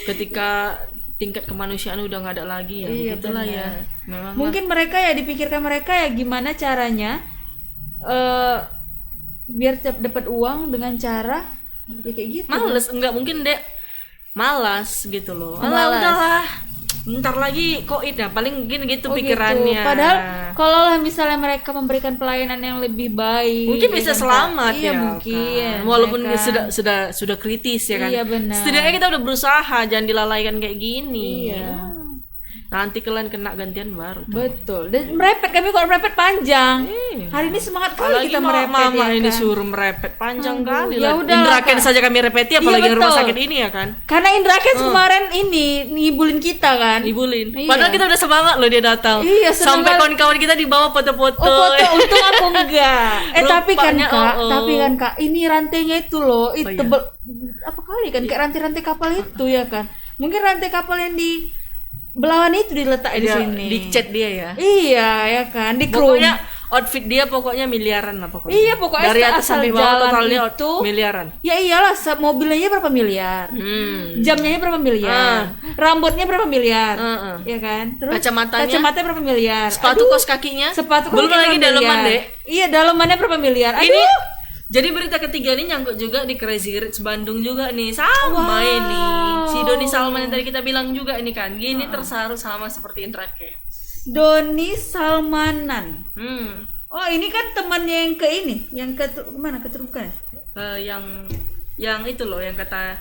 Ketika tingkat kemanusiaan udah nggak ada lagi ya, begitulah ya. Memang Mungkin mereka ya dipikirkan mereka ya gimana caranya biar dapat uang dengan cara ya kayak gitu. males, enggak mungkin Dek. Malas gitu loh. Alah, Malas. udahlah. Bentar lagi koid ya, paling mungkin gitu Oh, pikirannya. gitu. Padahal kalau lah misalnya mereka memberikan pelayanan yang lebih baik, mungkin ya bisa kan, Kak? selamat iya, ya mungkin. kan? Walaupun ya kan? sudah kritis ya kan. Iya, benar. Setidaknya kita udah berusaha, jangan dilalaikan kayak gini. Iya. Nanti kalian kena gantian baru. Betul. Dan merepet, kami kalau merepet panjang. Hari ini semangat kali Apalagi kita merepet mama ya ini kan? suruh merepet panjang kali ya lah. udahlah, Indra Ken Kak. saja kami repeti, apalagi Iya, rumah betul. sakit ini ya kan. Karena Indra Ken kemarin ini ngibulin kita kan. Ibulin. Iya. Padahal kita udah semangat loh dia datang. Iya, senang Sampai banget. kawan-kawan kita dibawa foto-foto. Oh foto, untung aku enggak. Tapi kan Rupanya, Kak, oh. tapi kan Kak, ini rantainya itu loh, itu iya. tebel apa kali kan kayak rantai-rantai kapal itu ya kan. Mungkin rantai kapal yang di belawan itu diletak di Dia- sini. di chat dia ya. Iya ya kan, di kru. Pokoknya outfit dia pokoknya miliaran lah pokoknya. Iya, pokoknya dari atas asal sampai bawah jalan totalnya itu miliaran. Ya iyalah, mobilnya aja berapa miliar. Jamnya berapa miliar. Rambutnya berapa miliar. Ya kan? Terus Kacamatanya berapa miliar. Sepatu Aduh, kos kakinya. sepatu belum kakinya lagi berapa daleman miliar. Dek. Iya, dalemannya berapa miliar. Aduh. Ini jadi berita ketiga ini nyangkut juga di Crazy Rich Bandung juga nih. Sama ini. Si Doni Salman yang tadi kita bilang juga ini kan. Gini tersaru sama seperti Indra Ken. Doni Salmanan. Hmm. Oh, ini kan temannya yang ke ini, yang ke mana keturukan? Yang itu loh yang kata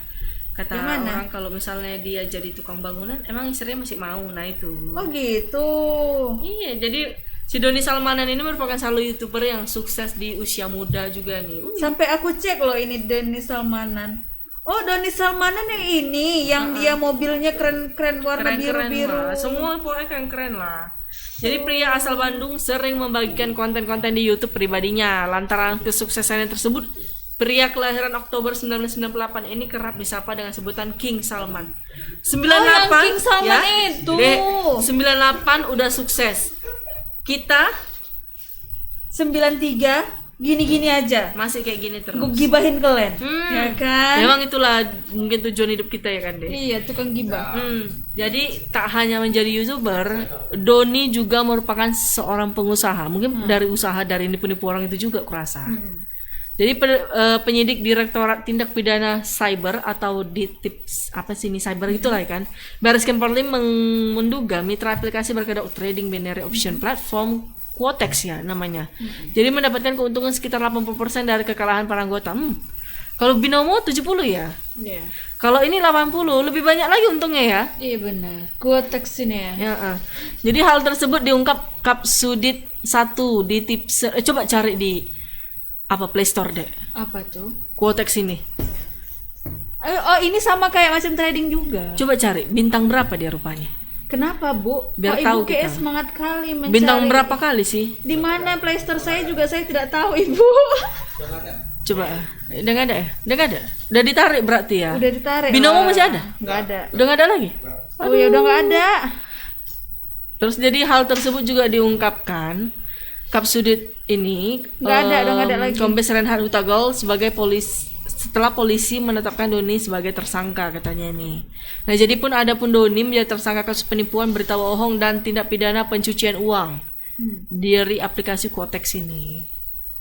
Yang mana? orang kalau misalnya dia jadi tukang bangunan emang istrinya masih mau. Nah itu. Oh gitu. Iya, jadi si Doni Salmanan ini merupakan salah YouTuber yang sukses di usia muda juga nih. Sampai aku cek loh ini Doni Salmanan. Oh, Doni Salmanan yang ini, yang dia mobilnya keren-keren warna Keren-keren biru-biru. lah. Semua pokoknya keren-keren lah. Jadi pria asal Bandung sering membagikan konten-konten di YouTube pribadinya. Lantaran kesuksesannya tersebut, pria kelahiran Oktober 1998 ini kerap disapa dengan sebutan King Salman. 98 yang King Salman itu. Dek, 98 udah sukses. Kita 93 gini-gini aja. masih kayak gini terus. Gue gibahin kalian. Ya kan? Memang itulah mungkin tujuan hidup kita ya kan, Dek. Iya, tukang gibah. Jadi tak hanya menjadi YouTuber, Doni juga merupakan seorang pengusaha. Mungkin dari usaha dari nipu-nipu orang itu juga kurasa. Jadi penyidik Direktorat Tindak Pidana Cyber atau DITIPS apa sih ini cyber itulah ya kan. Baris Krim Polri menduga mitra aplikasi berkedok trading binary option platform Quotex ya namanya. Jadi mendapatkan keuntungan sekitar 80% dari kekalahan para anggota. Kalau binomo 70 ya. Iya. Kalau ini 80 lebih banyak lagi untungnya ya. Iya benar. Gua teks ini ya. Jadi hal tersebut diungkap Kapsudit 1 di tips. Coba cari di apa Play Store deh. Apa tuh? Quotex ini. Oh, ini sama kayak macam trading juga. Coba cari bintang berapa dia rupanya. Kenapa, Bu? Biar Kok tahu Ibu kayak kita. semangat kali mencari. Bintang berapa kali sih? Di mana Play Store saya juga saya tidak tahu, Ibu. Coba. Udah nggak ada ya? Udah nggak ada. Udah ditarik berarti ya. Udah ditarik. Binomo lah. masih ada? Nggak ada. Udah nggak ada lagi. Oh ya udah nggak ada. Terus jadi hal tersebut juga diungkapkan Kapsudit ini Nggak ada, udah nggak ada lagi. Kombes Reinhard Hutagol sebagai setelah polisi menetapkan Doni sebagai tersangka katanya ini. Nah jadi pun ada pun Doni menjadi tersangka kasus penipuan, berita bohong dan tindak pidana pencucian uang dari aplikasi Quotex ini.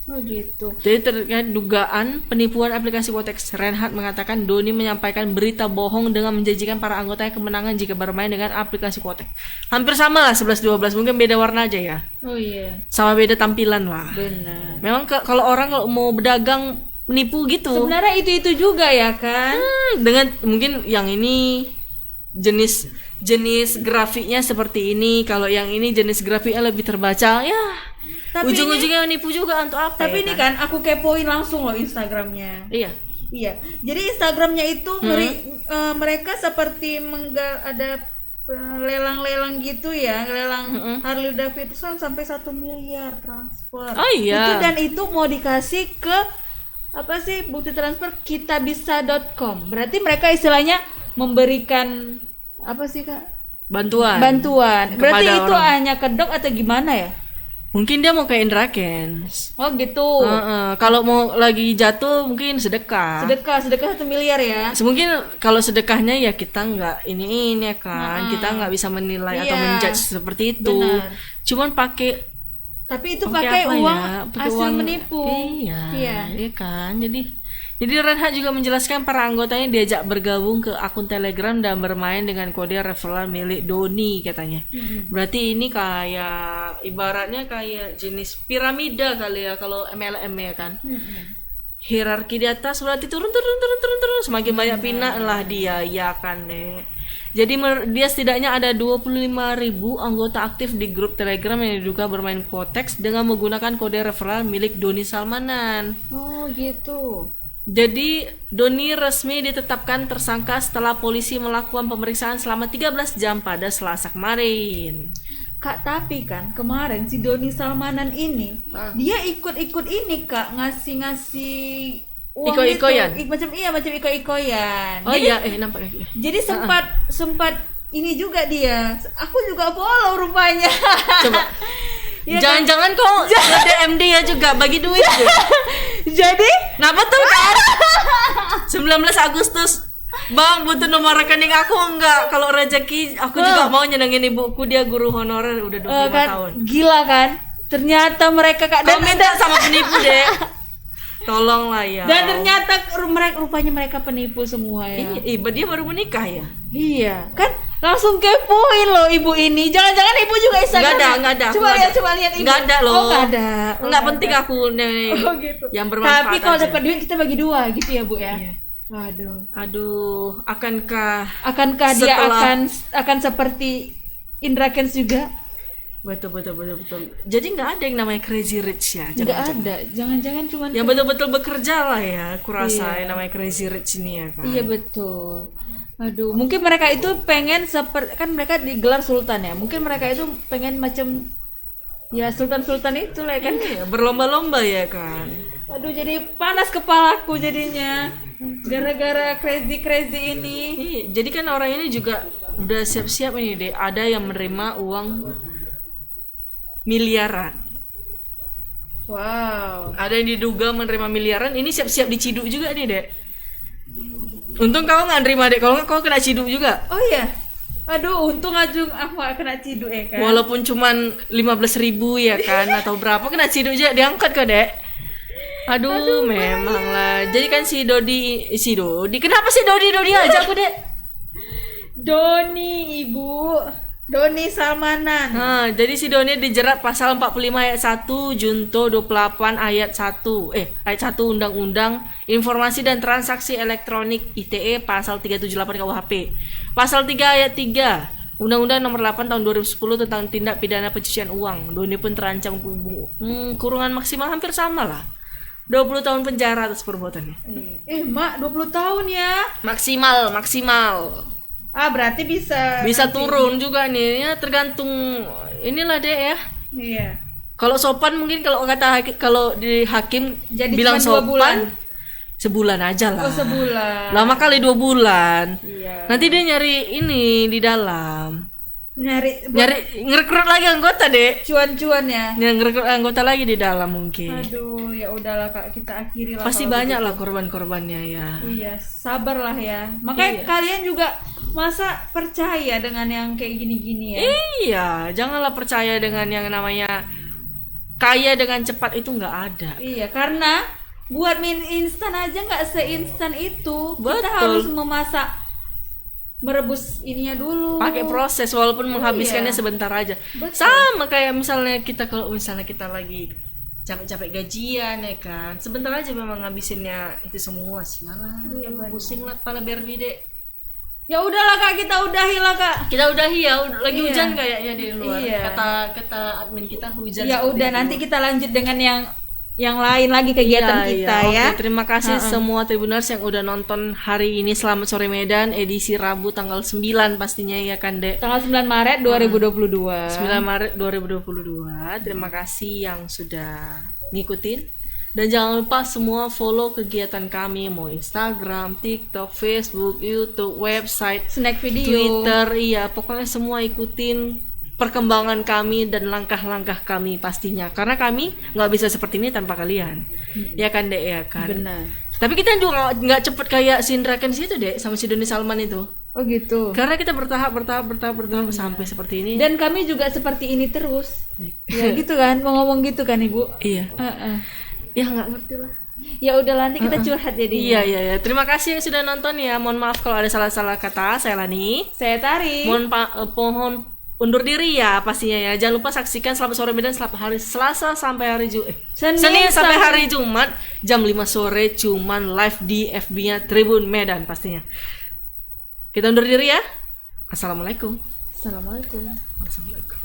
Oh gitu. Jadi terkait dugaan penipuan aplikasi Quotex, Reinhard mengatakan Doni menyampaikan berita bohong dengan menjanjikan para anggotanya kemenangan jika bermain dengan aplikasi Quotex. Hampir sama lah 11-12, mungkin beda warna aja ya. Oh iya. Sama beda tampilan lah. Benar. Memang kalau orang kalau mau berdagang menipu gitu. Sebenarnya itu juga ya kan? Dengan mungkin yang ini jenis grafiknya seperti ini, kalau yang ini jenis grafiknya lebih terbaca ya. Tapi ujung-ujungnya nipu juga untuk apa? Tapi ya ini kan aku kepoin langsung loh Instagramnya. Iya. Iya. Jadi Instagramnya itu mereka seperti ada lelang-lelang gitu ya, lelang Harley Davidson sampai 1 miliar transfer. Oh iya. Dan itu mau dikasih ke apa sih, bukti transfer kitabisa.com. Berarti mereka istilahnya memberikan apa sih Kak? Bantuan. Berarti Kepada itu orang. hanya kedok atau gimana ya? Mungkin dia mau ke Indra Kents. Oh gitu. Kalau mau lagi jatuh mungkin sedekah. Sedekah 1 miliar ya. Mungkin kalau sedekahnya ya kita nggak ini ya kan, kita nggak bisa menilai atau Iya. menjudge seperti itu. Benar. Cuman pakai Tapi itu pakai apa uang ya? Pakai hasil uang- menipu. Iya kan. Jadi Renhat juga menjelaskan para anggotanya diajak bergabung ke akun Telegram dan bermain dengan kode referral milik Doni katanya. Berarti ini kayak ibaratnya kayak jenis piramida kali ya kalau MLM ya kan. Hierarki di atas berarti turun semakin banyak pinak lah dia ya kan deh. Jadi dia setidaknya ada 25.000 anggota aktif di grup Telegram yang diduga bermain Kotex dengan menggunakan kode referral milik Doni Salmanan. Oh gitu. Jadi Doni resmi ditetapkan tersangka setelah polisi melakukan pemeriksaan selama 13 jam pada Selasa kemarin. Kak, tapi kan kemarin si Doni Salmanan ini dia ikut-ikut ini Kak, ngasih uang Iko-ikoyan? gitu. Macam iko-ikoyan. Oh Jadi- iya, nampak kayak Jadi sempat ini juga dia. Aku juga follow rupanya. coba. Iya kan? Jangan-jangan kau nge-DM dia juga bagi duit juga. Jadi Nah betul kan? 19 Agustus Bang butuh nomor rekening aku enggak? Kalau rezeki aku juga mau nyenengin ibuku, dia guru honorer udah 25 kan tahun. gila kan? Ternyata mereka Kak Kau minta sama penipu deh. Tolonglah ya. dan ternyata rupanya mereka penipu semua ya. Dia baru menikah ya? Iya, kan langsung kepoin loh ibu ini. Jangan-jangan ibu juga Instagram. Enggak ada. Coba lihat ibu. Enggak ada loh. Oh, enggak ada. Oh, Enggak penting aku nih. Oh gitu. Yang bermanfaat. Tapi kalau aja. dapat duit kita bagi 2 gitu ya, Bu ya. Iya. Waduh. Aduh, akankah Akankah dia Setelah- akan seperti Indra Kents juga? betul. Jadi nggak ada yang namanya crazy rich ya? Enggak ada. Jangan-jangan cuman Yang betul-betul bekerja lah ya, kurasa Iya. yang namanya crazy rich ini ya kan. Iya betul. Aduh, mungkin mereka itu pengen seperti kan mereka digelar sultan ya. Mungkin mereka itu pengen macam ya sultan-sultan itu lah kan. Iya, berlomba-lomba ya kan. Aduh, jadi panas kepalaku jadinya gara-gara crazy ini. Iya, jadi kan orang ini juga udah siap-siap ini deh. Ada yang menerima uang miliaran. Wow. Ada yang diduga menerima miliaran. Ini siap-siap diciduk juga nih dek. Untung kau nggak nerima dek. Kalau nggak kau kena ciduk juga. Oh iya. Aduh, untung aja aku gak kena ciduk ya kan. Walaupun cuman 15.000 ya kan atau berapa kena ciduk juga diangkat kok dek. Aduh memang lah. Jadi kan si Dodi. Kenapa sih Dodi aja aku dek? Doni, Ibu. Doni Salmanan. Nah, jadi si Doni dijerat pasal 45 ayat 1 Junto 28 ayat 1 ayat 1 Undang-Undang Informasi dan Transaksi Elektronik ITE pasal 378 KUHP. Pasal 3 ayat 3 Undang-Undang Nomor 8 Tahun 2010 tentang tindak pidana pencucian uang. Doni pun terancam kurungan maksimal hampir sama lah. 20 tahun penjara atas perbuatannya. Mak, 20 tahun ya. Maksimal. Ah, berarti bisa Turun juga nih. Ya tergantung inilah deh ya. Iya. Kalau sopan mungkin kalau kalau di hakim Jadi bilang cuma 2 sopan bulan. sebulan aja lah. Oh, sebulan. Lama kali 2 bulan. Iya. Nanti dia nyari ini di dalam. Nyari Ngerekrut lagi anggota deh. cuan-cuan ya. Ngerekrut anggota lagi di dalam mungkin. Aduh, ya udahlah Kak, kita akhiri lah. Pasti kalau banyak begitu. lah korban-korbannya ya. Iya, sabarlah ya. Makanya Iya. kalian juga masa percaya dengan yang kayak gini-gini ya? Iya, janganlah percaya dengan yang namanya kaya dengan cepat itu nggak ada. Iya, karena buat mie instan aja nggak seinstan itu. Kita Betul. harus memasak, merebus ininya dulu. Pakai proses walaupun menghabiskannya Iya. sebentar aja. Betul. Sama kayak misalnya kalau misalnya kita lagi capek-capek gajian ya kan, sebentar aja memang ngabisinnya itu semua sih. Alah, pusing lah kepala Barbie dek. Ya udahlah Kak, kita udahi lah Kak. Kita udahi ya, lagi Iya. hujan kayaknya di luar. Iya. Kata admin kita hujan. Ya seperti udah, itu. nanti kita lanjut dengan yang yang lain lagi kegiatan kita ya. Oke, terima kasih semua Tribuners yang udah nonton hari ini. Selamat sore Medan, edisi Rabu tanggal 9 pastinya ya kan, Dek? Tanggal 9 Maret 2022. 9 Maret 2022. Terima kasih yang sudah ngikutin. Dan jangan lupa semua follow kegiatan kami, mau Instagram, TikTok, Facebook, YouTube, website, Snack video, Twitter, iya, pokoknya semua ikutin perkembangan kami dan langkah-langkah kami pastinya. Karena kami nggak bisa seperti ini tanpa kalian. Ya kan, Dek, ya kan? Benar. Tapi kita juga nggak cepet kayak si Indra Kents itu, Dek, sama si Doni Salman itu. Oh gitu. Karena kita bertahap sampai seperti ini. Dan kami juga seperti ini terus. Ya gitu kan, mau ngomong gitu kan Ibu? Iya. Ya nggak ngerti lah. Ya udah nanti kita curhat jadinya. Iya. Terima kasih yang sudah nonton ya. Mohon maaf kalau ada salah-salah kata. Saya Lani. Saya Tari. Mohon undur diri ya pastinya ya. Jangan lupa saksikan Selamat Sore Medan setiap hari Selasa sampai hari Senin sampai hari Jumat jam 5 sore cuman live di FB-nya Tribun Medan pastinya. Kita undur diri ya. Assalamualaikum. Assalamualaikum.